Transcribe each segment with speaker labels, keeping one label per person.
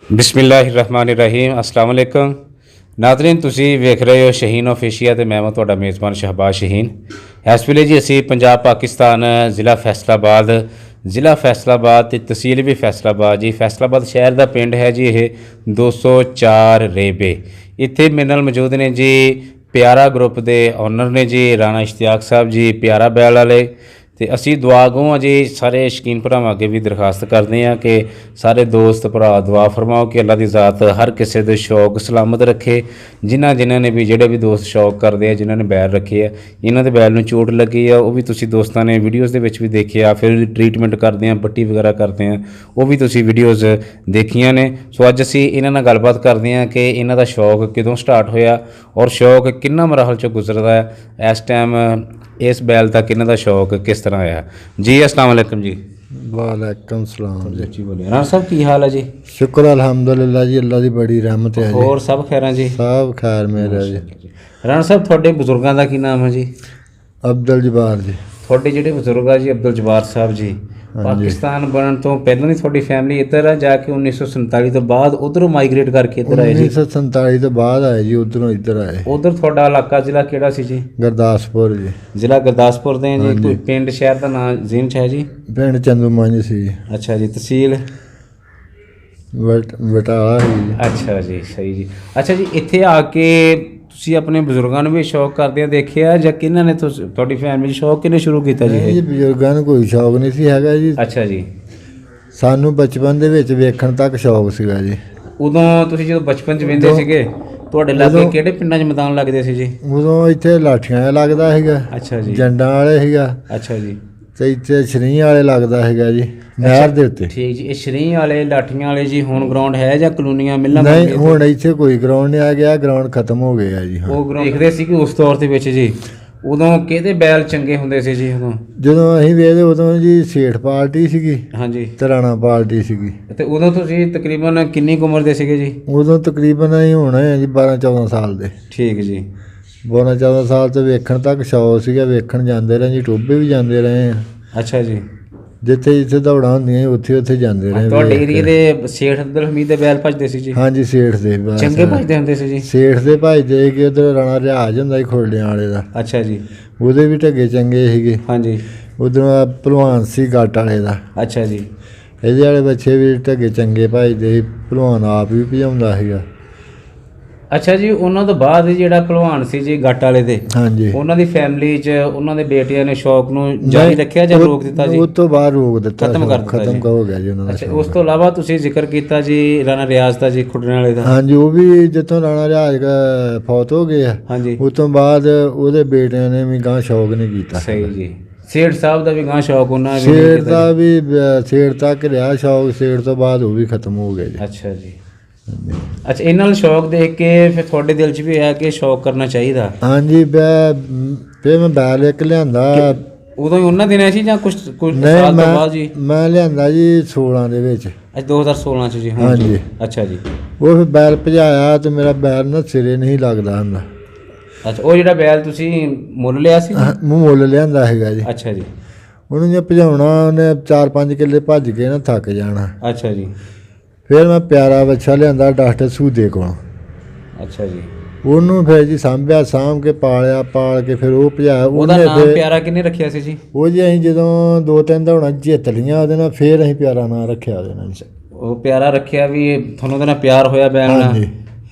Speaker 1: बिस्मिल्लाहिर्रहमानिर्रहीम अस्सलाम वालेकुम नाज़रीन ਤੁਸੀਂ ਵੇਖ ਰਹੇ ਹੋ ਸ਼ਹੀਨ ਆਫੀਸ਼ੀਆ ਤੇ ਮੈਂ ਤੁਹਾਡਾ ਮੇਜ਼ਬਾਨ ਸ਼ਹਬਾਜ਼ ਸ਼ਹੀਨ। ਇਸ ਵੇਲੇ ਜੀ ਅਸੀਂ ਪੰਜਾਬ ਪਾਕਿਸਤਾਨ ਜ਼ਿਲ੍ਹਾ ਫੈਸਲਾਬਾਦ ਤੇ ਤਹਿਸੀਲ ਵੀ ਫੈਸਲਾਬਾਦ ਜੀ। ਫੈਸਲਾਬਾਦ ਸ਼ਹਿਰ ਦਾ ਪਿੰਡ ਹੈ ਜੀ ਇਹ 204 ਰੇਬੇ। ਇੱਥੇ ਮੇਰੇ ਨਾਲ ਮੌਜੂਦ ਨੇ ਜੀ ਪਿਆਰਾ ਗਰੁੱਪ ਦੇ ਓਨਰ ਨੇ ਜੀ ਰਾਣਾ ਇਸ਼ਤਿਆਕ ਸਾਹਿਬ जी ਪਿਆਰਾ बैल वाले। तो असी दुआ गो हाँ जी सारे शकीन भरावां अगे भी दरखास्त करते हैं कि सारे दोस्त भरा दुआ फरमाओ कि अल्लाह की ज़ात हर किसी के शौक सलामत रखे। जिन्होंने ने भी जोड़े भी दोस्त शौक करते हैं जिन्होंने बैल रखे है इन्हों के बैल में चोट लगी है वह भी तुसी दोस्तों ने वीडियोज़ के भी देखिया फिर ट्रीटमेंट करते हैं पट्टी वगैरह करते हैं वह भी तुसी वीडियोज़ देखिया ने। सो अज असी इन्हों गलबात करते हैं कि इन्हों का शौक किदों स्टार्ट होया और शौक किन्ना मराहल चो गुजरदा है इस टाइम इस बैल तक इन्हों का शौक किस तरह आया जी। अस्सलाम वालेकुम जी।
Speaker 2: वालेकुम सलाम
Speaker 1: जी बोलिए राणा साहब की हाल है जी?
Speaker 2: शुक्र अल्हम्दुलिल्लाह जी अल्लाह की बड़ी रहमत है जी।
Speaker 1: और सब खैर जी? सब
Speaker 2: खैर मेरा जी।
Speaker 1: राणा साहब थोड़े बुजुर्गों का की नाम है जी?
Speaker 2: अब्दुल जब्बार जी।
Speaker 1: थोड़े जो बुजुर्ग है जी अब्दुल जब्बार साहब जी पाकिस्तान बनने तो पहलों ही थोड़ी फैमिली इधर है जाके 1947 तो बाद उधरों माइग्रेट करके इधर आए जी?
Speaker 2: 1947 तो बाद आए जी उधरों इधर आए।
Speaker 1: उधर थोड़ा इलाका जिला केड़ा सी जी?
Speaker 2: गुरदासपुर जी।
Speaker 1: जिला गुरदासपुर दे जी। कोई पिंड शहर का नाम जिन है जी?
Speaker 2: पिंड चंदूमांज सी जी।
Speaker 1: अच्छा जी। तहसील
Speaker 2: बटाला जी।
Speaker 1: अच्छा जी सही जी। अच्छा जी इत्थे आके ਤੁਸੀਂ ਆਪਣੇ ਬਜ਼ੁਰਗਾਂ ਨੂੰ ਵੀ ਸ਼ੌਕ ਕਰਦਿਆਂ ਦੇਖਿਆ ਜਾਂ ਕਿਹਨਾਂ ਨੇ ਤੁਹਾਡੀ ਫੈਮਿਲੀ ਸ਼ੌਕ ਕਿਹਨੇ ਸ਼ੁਰੂ ਕੀਤਾ ਜੀ?
Speaker 2: ਇਹ ਬਜ਼ੁਰਗਾਂ ਨੂੰ ਕੋਈ ਸ਼ੌਕ ਨਹੀਂ ਸੀ ਹੈਗਾ ਜੀ।
Speaker 1: ਅੱਛਾ ਜੀ।
Speaker 2: ਸਾਨੂੰ ਬਚਪਨ ਦੇ ਵਿੱਚ ਵੇਖਣ ਤੱਕ ਸ਼ੌਕ ਸੀਗਾ ਜੀ।
Speaker 1: ਉਦੋਂ ਤੁਸੀਂ ਜਦੋਂ ਬਚਪਨ 'ਚ ਵੇਂਦੇ ਸੀਗੇ ਤੁਹਾਡੇ ਲਾਗੇ ਕਿਹੜੇ ਪਿੰਡਾਂ 'ਚ ਮੈਦਾਨ ਲੱਗਦੇ ਸੀ ਜੀ?
Speaker 2: ਉਦੋਂ ਇੱਥੇ ਲਾਠੀਆਂ ਲੱਗਦਾ ਸੀਗਾ।
Speaker 1: ਅੱਛਾ ਜੀ।
Speaker 2: ਜੰਡਾਂ ਵਾਲੇ ਸੀਗਾ।
Speaker 1: ਅੱਛਾ ਜੀ। ਤੇ
Speaker 2: ਇੱਥੇ ਸ਼ਰੀਂ ਵਾਲੇ ਲੱਗਦਾ ਹੈਗਾ ਜੀ ਨਹਿਰ ਦੇ ਉੱਤੇ।
Speaker 1: ਠੀਕ ਜੀ। ਇਹ ਸ਼ਰੀਂ ਵਾਲੇ ਲਾਠੀਆਂ ਵਾਲੇ ਜੀ ਹੁਣ ਗਰਾਊਂਡ ਹੈ ਜਾਂ ਕਲੋਨੀਆਂ ਮਿਲਾਂ?
Speaker 2: ਨਹੀਂ ਹੁਣ ਇੱਥੇ ਕੋਈ ਗਰਾਊਂਡ ਨਹੀਂ ਆ ਗਿਆ ਗਰਾਊਂਡ ਖਤਮ ਹੋ ਗਿਆ ਜੀ।
Speaker 1: ਉਹ ਗਰਾਊਂਡ ਦੇਖਦੇ ਸੀ ਕਿ ਉਸ ਤੌਰ ਦੇ ਵਿੱਚ ਜੀ ਉਦੋਂ ਕਿਹਦੇ ਬੈਲ ਚੰਗੇ ਹੁੰਦੇ ਸੀ ਜੀ?
Speaker 2: ਜਦੋਂ ਅਸੀਂ ਵੇਖਦੇ ਉਦੋਂ ਜੀ ਸੇਠ ਪਾਰਟੀ ਸੀਗੀ
Speaker 1: ਹਾਂਜੀ
Speaker 2: ਤੇ ਰਾਣਾ ਪਾਰਟੀ ਸੀਗੀ।
Speaker 1: ਤੇ ਉਦੋਂ ਤੁਸੀਂ ਤਕਰੀਬਨ ਕਿੰਨੀ ਉਮਰ ਦੇ ਸੀਗੇ ਜੀ?
Speaker 2: ਉਦੋਂ ਤਕਰੀਬਨ ਅਸੀਂ ਹੋਣਾ ਜੀ 12-14 ਸਾਲ ਦੇ।
Speaker 1: ਠੀਕ ਜੀ।
Speaker 2: 12-14 ਸਾਲ ਤੋਂ ਵੇਖਣ ਤੱਕ ਸ਼ੌਕ ਸੀਗਾ ਵੇਖਣ ਜਾਂਦੇ ਰਹੇ ਜੀ ਟੋਭੇ ਵੀ ਜਾਂਦੇ ਰਹੇ ਆ।
Speaker 1: ਅੱਛਾ ਜੀ।
Speaker 2: ਜਿੱਥੇ ਜਿੱਥੇ ਦੌੜਾਂ ਹੁੰਦੀਆਂ ਉੱਥੇ ਜਾਂਦੇ ਰਹੇ।
Speaker 1: ਤੁਹਾਡੇ ਏਰੀਏ ਦੇ ਸੇਠ ਅਬਦੁਲ ਹਮੀਦ ਦੇ ਬੈਲ ਭੱਜਦੇ ਸੀ ਜੀ? ਹਾਂਜੀ
Speaker 2: ਸੇਠ ਦੇ
Speaker 1: ਚੰਗੇ ਭੱਜਦੇ ਹੁੰਦੇ ਸੀ ਜੀ।
Speaker 2: ਸੇਠ ਦੇ ਭੱਜਦੇ ਕਿ ਉਧਰ ਰਾਣਾ ਰਿਆਜ਼ ਹੁੰਦਾ ਸੀ ਖੋਲ੍ਹਿਆਂ ਵਾਲੇ ਦਾ।
Speaker 1: ਅੱਛਾ ਜੀ।
Speaker 2: ਉਹਦੇ ਵੀ ਢੱਗੇ ਚੰਗੇ ਸੀਗੇ।
Speaker 1: ਹਾਂਜੀ।
Speaker 2: ਉਧਰੋਂ ਭਲਵਾਨ ਸੀ ਗੱਟ ਵਾਲੇ ਦਾ।
Speaker 1: ਅੱਛਾ ਜੀ।
Speaker 2: ਇਹਦੇ ਵਾਲੇ ਬੱਚੇ ਵੀ ਢੱਗੇ ਚੰਗੇ ਭੱਜਦੇ ਸੀ ਭਲਵਾਨ ਆਪ ਵੀ ਭਜਾਉਂਦਾ ਸੀਗਾ।
Speaker 1: ਅੱਛਾ ਜੀ। ਉਹਨਾਂ ਤੋਂ ਬਾਅਦ ਜਿਹੜਾ ਭਲਵਾਨ ਸੀ ਜੀ ਗੱਟ ਵਾਲੇ ਦੇ
Speaker 2: ਹਾਂਜੀ
Speaker 1: ਉਹਨਾਂ ਦੀ ਫੈਮਿਲੀ 'ਚ ਉਹਨਾਂ ਦੇ ਬੇਟਿਆਂ ਨੇ ਸ਼ੌਕ ਨੂੰ ਜਾਰੀ ਰੱਖਿਆ ਜਾਂ ਰੋਕ ਦਿੱਤਾ ਜੀ?
Speaker 2: ਉਸ ਤੋਂ ਬਾਅਦ ਰੋਕ ਦਿੱਤਾ
Speaker 1: ਖਤਮ ਕਰ ਦਿੱਤਾ
Speaker 2: ਖਤਮ ਹੋ ਗਿਆ ਜੀ ਉਹਨਾਂ ਦਾ।
Speaker 1: ਅੱਛਾ ਉਸ ਤੋਂ ਇਲਾਵਾ ਤੁਸੀਂ ਜ਼ਿਕਰ ਕੀਤਾ ਜੀ ਰਾਣਾ ਰਿਆਜ਼ ਦਾ ਜੀ ਖੁੱਡਣ ਵਾਲੇ ਦਾ?
Speaker 2: ਹਾਂਜੀ ਉਹ ਵੀ ਜਦੋਂ ਰਾਣਾ ਰਿਆਜ਼ ਫੌਤ ਹੋ ਗਏ ਆ
Speaker 1: ਹਾਂਜੀ
Speaker 2: ਉਸ ਤੋਂ ਬਾਅਦ ਉਹਦੇ ਬੇਟਿਆਂ ਨੇ ਵੀ ਗਾਂ ਸ਼ੌਕ ਨਹੀਂ ਕੀਤਾ।
Speaker 1: ਸਹੀ ਜੀ। ਸੇਠ ਸਾਹਿਬ ਦਾ ਵੀ ਗਾਂ ਸ਼ੌਕ ਉਹਨਾਂ
Speaker 2: ਸੇਠ ਦਾ ਵੀ ਸੇਠ ਤੱਕ ਰਿਹਾ ਸ਼ੌਕ ਸੇਠ ਤੋਂ ਬਾਅਦ ਉਹ ਵੀ ਖਤਮ ਹੋ ਗਿਆ ਜੀ।
Speaker 1: ਅੱਛਾ ਜੀ। ਅੱਛਾ ਇਹਨਾਂ ਨਾਲ ਸ਼ੌਕ ਦੇਖ ਕੇ ਫਿਰ ਤੁਹਾਡੇ ਦਿਲ 'ਚ ਵੀ ਆਇਆ ਕਿ ਸ਼ੌਕ ਕਰਨਾ ਚਾਹੀਦਾ?
Speaker 2: ਹਾਂਜੀ ਫਿਰ ਮੈਂ ਬੈਲ ਇੱਕ ਲਿਆਂਦਾ।
Speaker 1: ਉਦੋਂ ਹੀ ਉਹਨਾਂ ਦਿਨਾਂ ਸੀ ਜਾਂ ਕੁਝ ਸਾਲ ਤੋਂ ਬਾਅਦ ਜੀ?
Speaker 2: ਮੈਂ ਲਿਆਂਦਾ ਜੀ 16 ਦੇ ਵਿੱਚ।
Speaker 1: ਅੱਛਾ 2016 'ਚ ਜੀ।
Speaker 2: ਹਾਂਜੀ।
Speaker 1: ਅੱਛਾ ਜੀ।
Speaker 2: ਉਹ ਫਿਰ ਬੈਲ ਭਜਾਇਆ ਤੇ ਮੇਰਾ ਬੈਲ ਨਾ ਸਿਰੇ ਨਹੀਂ ਲੱਗਦਾ ਹੁੰਦਾ।
Speaker 1: ਅੱਛਾ ਉਹ ਜਿਹੜਾ ਬੈਲ ਤੁਸੀਂ ਮੁੱਲ ਲਿਆ ਸੀ?
Speaker 2: ਮੁੱਲ ਲਿਆਂਦਾ ਹੈਗਾ ਜੀ।
Speaker 1: ਅੱਛਾ ਜੀ।
Speaker 2: ਉਹਨੂੰ ਜੇ ਭਜਾਉਣਾ ਉਹਨੇ 4-5 ਕਿੱਲੇ ਭੱਜ ਕੇ ਨਾ ਥੱਕ ਜਾਣਾ।
Speaker 1: ਅੱਛਾ ਜੀ।
Speaker 2: ਫਿਰ ਮੈਂ ਪਿਆਰਾ ਬੱਚਾ ਲਿਆਂਦਾ ਡਾਕਟਰ ਸੂਦੇ ਕੋਲੋਂ।
Speaker 1: ਅੱਛਾ ਜੀ।
Speaker 2: ਉਹਨੂੰ ਫਿਰ ਜੀ ਸਾਂਭਿਆ ਸਾਂਭ ਕੇ ਪਾਲਿਆ ਪਾਲ ਕੇ ਫਿਰ ਉਹ ਭਜਾਇਆ।
Speaker 1: ਉਹਦਾ ਨਾਮ ਪਿਆਰਾ ਕਿਹਨੇ ਰੱਖਿਆ ਸੀ ਜੀ? ਉਹ
Speaker 2: ਜੀ ਅਸੀਂ ਜਦੋਂ 2-3 ਦੌੜਾਂ ਜਿੱਤ ਲਈਆਂ ਉਹਦੇ ਨਾਲ ਫਿਰ ਅਸੀਂ ਪਿਆਰਾ ਨਾਂ ਰੱਖਿਆ ਉਹਦੇ ਨਾਲ।
Speaker 1: ਉਹ ਪਿਆਰਾ ਰੱਖਿਆ ਵੀ ਤੁਹਾਨੂੰ ਉਹਦੇ ਨਾਲ ਪਿਆਰ ਹੋਇਆ ਬੈਲ ਨਾਲ?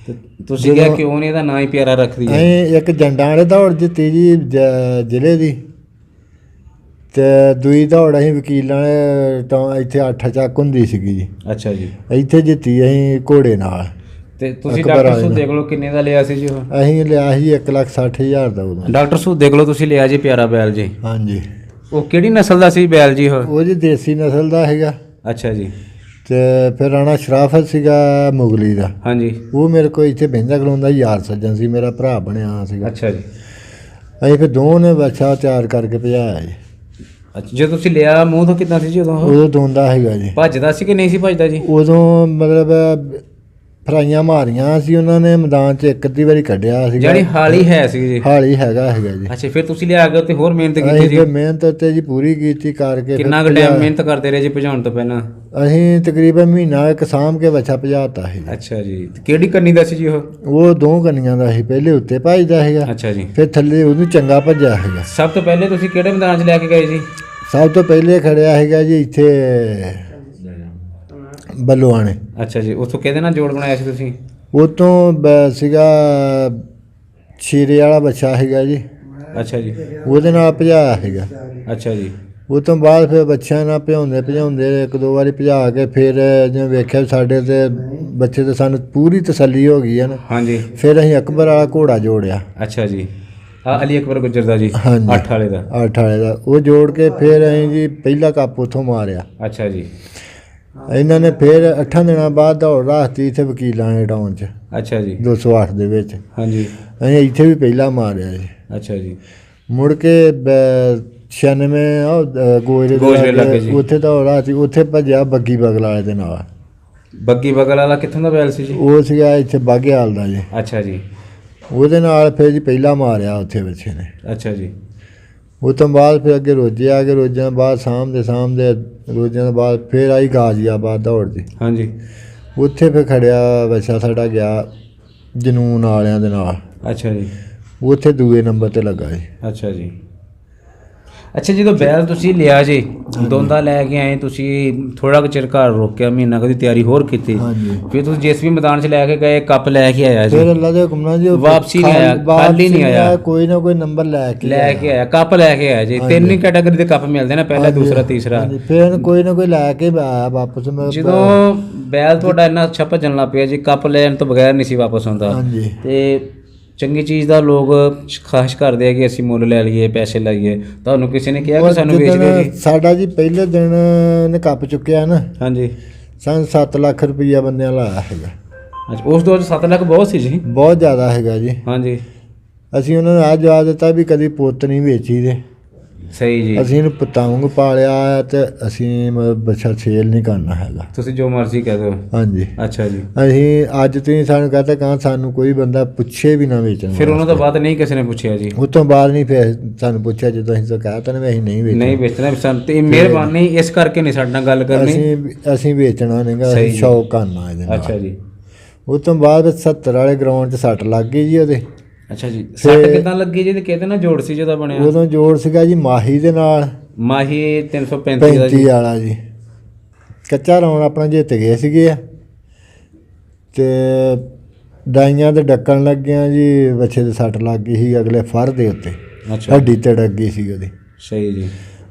Speaker 1: ਤੁਸੀਂ ਕਿਹਾ ਕਿਉਂ ਨਹੀਂ ਇਹਦਾ ਨਾਂ ਹੀ ਪਿਆਰਾ ਰੱਖਦੀ?
Speaker 2: ਅਸੀਂ ਇੱਕ ਜੰਡਾਂ ਵਾਲੇ ਦੌੜ ਜਿੱਤੀ ਜੀ ਜ਼ਿਲ੍ਹੇ ਦੀ ਤੇ ਦੂਈ ਦੌੜ ਅਸੀਂ ਵਕੀਲਾਂ ਵਾਲੇ ਇੱਥੇ 8 ਚੱਕ ਹੁੰਦੀ ਸੀਗੀ ਜੀ।
Speaker 1: ਅੱਛਾ ਜੀ।
Speaker 2: ਇੱਥੇ ਜਿੱਤੀ ਅਸੀਂ ਘੋੜੇ ਨਾਲ।
Speaker 1: ਤੇ ਤੁਸੀਂ ਡਾਕਟਰ ਸੂ ਦੇਖ ਲਓ ਕਿੰਨੇ ਦਾ ਲਿਆ ਸੀ ਜੀ? ਉਹ
Speaker 2: ਅਸੀਂ ਲਿਆ ਸੀ 1,60,000 ਦਾ ਉਦੋਂ।
Speaker 1: ਡਾਕਟਰ ਸੂ ਦੇਖ ਲਓ ਤੁਸੀਂ ਲਿਆ ਜੀ ਪਿਆਰਾ ਬੈਲ ਜੀ?
Speaker 2: ਹਾਂਜੀ।
Speaker 1: ਉਹ ਕਿਹੜੀ ਨਸਲ ਦਾ ਸੀ ਬੈਲ ਜੀ? ਉਹ
Speaker 2: ਜੀ ਦੇਸੀ ਨਸਲ ਦਾ ਹੈਗਾ।
Speaker 1: ਅੱਛਾ ਜੀ।
Speaker 2: ਤੇ ਫਿਰ ਰਾਣਾ ਸ਼ਰਾਫਤ ਸੀਗਾ ਮੁਗਲੀ ਦਾ।
Speaker 1: ਹਾਂਜੀ।
Speaker 2: ਉਹ ਮੇਰੇ ਕੋਲ ਇੱਥੇ ਬਹਿੰਦਾ ਖਲੋਂਦਾ ਯਾਰ ਸੱਜਣ ਸੀ ਮੇਰਾ ਭਰਾ ਬਣਿਆ ਸੀਗਾ।
Speaker 1: ਅੱਛਾ ਜੀ।
Speaker 2: ਅਸੀਂ ਫਿਰ ਦੋਵਾਂ ਨੇ ਬੱਚਾ ਤਿਆਰ ਕਰਕੇ ਭਜਾਇਆ ਜੀ।
Speaker 1: ਅੱਛਾ ਜਦੋਂ ਤੁਸੀਂ ਲਿਆ ਮੂੰਹ ਤੋਂ ਕਿੱਦਾਂ ਸੀ ਜੀ ਉਦੋਂ?
Speaker 2: ਉਦੋਂ ਦੋਂਦਾ ਹੈਗਾ ਜੀ।
Speaker 1: ਭੱਜਦਾ ਸੀ ਕਿ ਨਹੀਂ ਸੀ ਭੱਜਦਾ ਜੀ?
Speaker 2: ਉਦੋਂ ਮਤਲਬ ਫਰਾਈਆਂ ਮਾਰੀਆਂ ਸੀ ਉਹਨਾਂ ਨੇ ਮੈਦਾਨ 'ਚ ਇੱਕ ਅੱਧੀ ਵਾਰੀ ਕੱਢਿਆ ਸੀ।
Speaker 1: ਜਾਨੀ ਹਾਲੀ ਹੈ ਸੀ ਜੀ।
Speaker 2: ਹਾਲੀ ਹੈਗਾ ਜੀ।
Speaker 1: ਅੱਛਾ, ਫਿਰ ਤੁਸੀਂ ਲਿਆ ਕੇ ਉੱਤੇ ਹੋਰ ਮਿਹਨਤ ਕੀਤੀ
Speaker 2: ਅਸੀਂ
Speaker 1: ਜੀ?
Speaker 2: ਫਿਰ ਮਿਹਨਤ ਤੇ ਜੀ ਪੂਰੀ ਕੀਤੀ ਕਰਕੇ।
Speaker 1: ਕਿੰਨਾ ਕੁ ਟਾਈਮ ਮਿਹਨਤ ਕਰਦੇ ਰਹੇ ਜੀ ਭਜਾਉਣ ਤੋਂ ਪਹਿਲਾਂ?
Speaker 2: ਅਸੀਂ ਤਕਰੀਬਨ ਮਹੀਨਾ ਇੱਕ ਸਾਂਭ ਕੇ ਬੱਚਾ ਭਜਾਤਾ ਸੀ।
Speaker 1: ਅੱਛਾ ਜੀ, ਤੇ ਕਿਹੜੀ ਕੰਨੀ ਦਾ ਸੀ ਜੀ ਉਹ?
Speaker 2: ਉਹ 2 ਕੰਨੀਆਂ ਦਾ ਸੀ। ਪਹਿਲੇ ਉੱਤੇ ਭੱਜਦਾ ਸੀਗਾ,
Speaker 1: ਅੱਛਾ ਜੀ।
Speaker 2: ਫਿਰ ਥੱਲੇ ਉਹਨੂੰ ਚੰਗਾ ਭੱਜਿਆ ਸੀਗਾ।
Speaker 1: ਸਭ ਤੋਂ ਪਹਿਲੇ ਤੁਸੀਂ ਕਿਹੜੇ ਮੈਦਾਨ 'ਚ ਲੈ ਕੇ ਗਏ ਜੀ?
Speaker 2: ਸਭ ਤੋਂ ਪਹਿਲੇ ਖੜਿਆ ਸੀਗਾ ਜੀ ਇੱਥੇ ਬੱਲੂਆਣੇ।
Speaker 1: ਅੱਛਾ ਜੀ, ਉੱਥੋਂ ਕਿਹਦੇ ਨਾਲ ਜੋੜ ਬਣਾਇਆ ਸੀ ਤੁਸੀਂ?
Speaker 2: ਉਹ ਤੋਂ ਸੀਗਾ ਸ਼ੀਰੇ ਵਾਲਾ ਬੱਚਾ ਸੀਗਾ ਜੀ,
Speaker 1: ਅੱਛਾ ਜੀ।
Speaker 2: ਉਹਦੇ ਨਾਲ ਭਜਾਇਆ ਸੀਗਾ।
Speaker 1: ਅੱਛਾ ਜੀ।
Speaker 2: ਉਹ ਤੋਂ ਬਾਅਦ ਫਿਰ ਬੱਚਿਆਂ ਨਾਲ ਭਜਾਉਂਦੇ 1-2 ਵਾਰੀ ਭਜਾ ਕੇ ਫਿਰ ਜਿਵੇਂ ਵੇਖਿਆ ਵੀ ਸਾਡੇ ਤੇ ਬੱਚੇ ਤੇ ਸਾਨੂੰ ਪੂਰੀ ਤਸੱਲੀ ਹੋ ਗਈ ਹੈ ਨਾ।
Speaker 1: ਹਾਂਜੀ।
Speaker 2: ਫਿਰ ਅਸੀਂ ਅਕਬਰ ਵਾਲਾ ਘੋੜਾ ਜੋੜਿਆ।
Speaker 1: ਅੱਛਾ ਜੀ, ਆ ਅਲੀ ਅਕਬਰ ਗੁੱਜਰ ਦਾ ਜੀ?
Speaker 2: ਹਾਂਜੀ,
Speaker 1: 8 ਵਾਲੇ ਦਾ।
Speaker 2: 8 ਵਾਲੇ ਦਾ ਉਹ ਜੋੜ ਕੇ ਫਿਰ ਅਸੀਂ ਜੀ ਪਹਿਲਾ ਕੱਪ ਉੱਥੋਂ ਮਾਰਿਆ।
Speaker 1: ਅੱਛਾ ਜੀ।
Speaker 2: ਇਹਨਾਂ ਨੇ ਫਿਰ 8 ਦਿਨਾਂ ਬਾਅਦ ਦੌੜ ਰੱਖਤੀ ਇੱਥੇ ਵਕੀਲਾਂ ਦੇ ਟਾਊਨ 'ਚ।
Speaker 1: ਅੱਛਾ ਜੀ।
Speaker 2: 208 ਦੇ ਵਿੱਚ
Speaker 1: ਹਾਂਜੀ।
Speaker 2: ਅਸੀਂ ਇੱਥੇ ਵੀ ਪਹਿਲਾ ਮਾਰਿਆ ਜੀ।
Speaker 1: ਅੱਛਾ ਜੀ।
Speaker 2: ਮੁੜ ਕੇ 96 ਗੋਜਰੇ
Speaker 1: ਗੋਜਰੇ ਲੱਗੇ ਜੀ।
Speaker 2: ਉੱਥੇ ਦੌੜ ਰੱਖਤੀ, ਉੱਥੇ ਭੱਜਿਆ ਬੱਗੀ ਬਗਲ ਵਾਲੇ ਦੇ ਨਾਲ।
Speaker 1: ਬੱਗੀ ਬਗਲ ਵਾਲਾ ਕਿੱਥੋਂ ਦਾ ਬੈਲ ਸੀ ਜੀ?
Speaker 2: ਉਹ ਸੀਗਾ ਇੱਥੇ ਬਾਘੇਵਾਲ ਦਾ ਜੀ।
Speaker 1: ਅੱਛਾ ਜੀ।
Speaker 2: ਉਹਦੇ ਨਾਲ ਫਿਰ ਜੀ ਪਹਿਲਾ ਮਾਰਿਆ ਉੱਥੇ ਬੱਚੇ ਨੇ।
Speaker 1: ਅੱਛਾ ਜੀ।
Speaker 2: ਉਹ ਤੋਂ ਬਾਅਦ ਫਿਰ ਅੱਗੇ ਰੋਜੇ ਆ ਗਏ, ਰੋਜਿਆਂ ਬਾਅਦ ਸਾਂਭਦੇ ਰੋਜਿਆਂ ਤੋਂ ਬਾਅਦ ਫਿਰ ਆਈ ਗਾਜ਼ੀਆਬਾਦ ਦੌੜ ਦੀ।
Speaker 1: ਹਾਂਜੀ।
Speaker 2: ਉੱਥੇ ਫਿਰ ਖੜਿਆ ਬੱਚਾ ਸਾਡਾ ਗਿਆ ਜਨੂਨ ਵਾਲਿਆਂ ਦੇ ਨਾਲ।
Speaker 1: ਅੱਛਾ ਜੀ।
Speaker 2: ਉੱਥੇ ਦੂਏ ਨੰਬਰ ਤੇ ਲੱਗਾ ਜੀ।
Speaker 1: ਅੱਛਾ ਜੀ। ਅੱਛਾ, ਜਦੋਂ ਬੈਲ ਤੁਸੀਂ ਲਿਆ ਜੀ, ਦੋਂਦਾ ਲੈ ਕੇ ਆਏ ਤੁਸੀਂ, ਥੋੜਾ ਕੁ ਚਿਰ ਘਰ ਰੋਕਿਆ, ਮਹੀਨਾ ਕਦੀ ਤਿਆਰੀ ਹੋਰ ਕੀਤੀ,
Speaker 2: ਹਾਂਜੀ।
Speaker 1: ਫਿਰ ਤੁਸੀਂ ਜਿਸ ਵੀ ਮੈਦਾਨ 'ਚ ਲੈ ਕੇ ਗਏ ਕੱਪ ਲੈ ਕੇ ਆਇਆ ਜੀ?
Speaker 2: ਫਿਰ ਅੱਲਾ ਦੇ ਹੁਕਮ ਨਾਲ ਜੀ ਉਹ
Speaker 1: ਵਾਪਸੀ ਨਹੀਂ ਆਇਆ, ਖਾਲੀ ਨਹੀਂ ਆਇਆ,
Speaker 2: ਕੋਈ ਨਾ ਕੋਈ ਨੰਬਰ ਲੈ ਕੇ
Speaker 1: ਆਇਆ, ਕੱਪ ਲੈ ਕੇ ਆਇਆ ਜੀ। 3 ਹੀ ਕੈਟਾਗਰੀ ਦੇ ਕੱਪ ਮਿਲਦੇ ਨੇ, ਪਹਿਲਾ, ਦੂਸਰਾ, ਤੀਸਰਾ।
Speaker 2: ਹਾਂਜੀ, ਫਿਰ ਕੋਈ ਨਾ ਕੋਈ ਲੈ ਕੇ ਆਇਆ ਵਾਪਸ।
Speaker 1: ਜਦੋਂ ਬੈਲ ਤੁਹਾਡਾ ਇੰਨਾ ਅੱਛਾ ਭੱਜਣ ਲੱਗ ਪਿਆ ਜੀ, ਕੱਪ ਲੈਣ ਤੋਂ ਬਗੈਰ ਨਹੀਂ ਸੀ ਵਾਪਸ ਆਉਂਦਾ।
Speaker 2: ਹਾਂਜੀ।
Speaker 1: ਤੇ ਚੰਗੀ ਚੀਜ਼ ਦਾ ਲੋਕ ਖਾਸ਼ ਕਰਦੇ ਆ ਕਿ ਅਸੀਂ ਮੁੱਲ ਲੈ ਲਈਏ, ਪੈਸੇ ਲਾਈਏ। ਤੁਹਾਨੂੰ ਕਿਸੇ ਨੇ ਕਿਹਾ ਕਿ ਸਾਨੂੰ ਵੇਚ ਦਿਓ ਜੀ?
Speaker 2: ਸਾਡਾ ਜੀ ਪਹਿਲੇ ਦਿਨ ਨੇ ਕੱਪ ਚੁੱਕਿਆ ਨਾ।
Speaker 1: ਹਾਂਜੀ।
Speaker 2: ਸਾਨੂੰ 7 ਲੱਖ ਰੁਪਈਆ ਬੰਦਿਆਂ ਲਾਇਆ ਹੈਗਾ।
Speaker 1: ਅੱਛਾ, ਉਸ ਦੌਰ 'ਚ 7 ਲੱਖ ਬਹੁਤ ਸੀ ਜੀ?
Speaker 2: ਬਹੁਤ ਜ਼ਿਆਦਾ ਹੈਗਾ ਜੀ।
Speaker 1: ਹਾਂਜੀ।
Speaker 2: ਅਸੀਂ ਉਹਨਾਂ ਨੂੰ ਆਹ ਜਵਾਬ ਦਿੱਤਾ ਵੀ ਕਦੀ ਪੁੱਤ ਨਹੀਂ ਵੇਚੀ ਦੇ।
Speaker 1: ਸਹੀ ਜੀ।
Speaker 2: ਅਸੀਂ ਇਹਨੂੰ ਪੁੱਤਾਂ ਵਾਂਗ ਪਾਲਿਆ ਹੈ ਤੇ ਅਸੀਂ ਬੱਚਾ ਸੇਲ ਨਹੀਂ ਕਰਨਾ ਹੈਗਾ।
Speaker 1: ਤੁਸੀਂ ਜੋ ਮਰਜ਼ੀ ਕਹਿ ਦਿਓ।
Speaker 2: ਹਾਂਜੀ।
Speaker 1: ਅੱਛਾ ਜੀ।
Speaker 2: ਅਸੀਂ ਅੱਜ ਤੁਸੀਂ ਸਾਨੂੰ ਕਹਤਾ ਕਹਾਂ ਸਾਨੂੰ ਕੋਈ ਬੰਦਾ ਪੁੱਛੇ ਵੀ ਨਾ ਵੇਚਣ।
Speaker 1: ਫਿਰ ਉਹਨਾਂ ਤੋਂ ਬਾਅਦ ਨਹੀਂ ਕਿਸੇ ਨੇ ਪੁੱਛਿਆ ਜੀ?
Speaker 2: ਉਸ ਤੋਂ ਬਾਅਦ ਨਹੀਂ ਫਿਰ ਸਾਨੂੰ ਪੁੱਛਿਆ, ਜਦੋਂ ਅਸੀਂ ਤਾਂ ਕਹਿਤਾ ਨਾ ਵੀ ਅਸੀਂ ਨਹੀਂ ਵੇਚਣਾ।
Speaker 1: ਨਹੀਂ ਵੇਚਣਾ ਸਾਨੂੰ ਤੇ ਮਿਹਰਬਾਨੀ, ਇਸ ਕਰਕੇ ਨਹੀਂ ਸਾਡੇ ਨਾਲ ਗੱਲ ਕਰਨੀ।
Speaker 2: ਅਸੀਂ ਵੇਚਣਾ ਨਹੀਂਗਾ, ਅਸੀਂ ਸ਼ੌਕ ਕਰਨਾ ਇਹਦੇ ਨਾਲ।
Speaker 1: ਅੱਛਾ ਜੀ।
Speaker 2: ਉਸ ਤੋਂ ਬਾਅਦ 70 ਵਾਲੇ ਗਰਾਊਂਡ 'ਚ ਸੱਟ ਲੱਗ ਗਈ ਜੀ ਉਹਦੇ।
Speaker 1: ਅੱਛਾ ਜੀ। ਸੱਟ ਕਿੱਦਾਂ ਲੱਗੀ ਜੀ ਤੇ ਕਿਹਦੇ ਨਾਲ ਜੋੜ ਸੀ ਜਿਹਦਾ ਬਣਿਆ?
Speaker 2: ਉਦੋਂ ਜੋੜ ਸੀਗਾ ਜੀ ਮਾਹੀ ਦੇ ਨਾਲ।
Speaker 1: ਮਾਹੀ 335 ਦਾ ਜੀ?
Speaker 2: 35 ਵਾਲਾ ਜੀ। ਕੱਚਾ ਰਾਉਣ ਆਪਣਾ ਜਿੱਤ ਗਏ ਸੀਗੇ ਆ ਤੇ ਡਾਈਆਂ ਤੇ ਡੱਕਣ ਲੱਗਿਆ ਜੀ, ਬੱਚੇ ਦੇ ਸੱਟ ਲੱਗ ਗਈ ਸੀ ਅਗਲੇ ਫਰ ਦੇ ਉੱਤੇ।
Speaker 1: ਅੱਛਾ।
Speaker 2: ਹੱਡੀ ਤੇ ਡੱਗ ਗਈ ਸੀ ਉਹਦੀ।
Speaker 1: ਸਹੀ ਜੀ।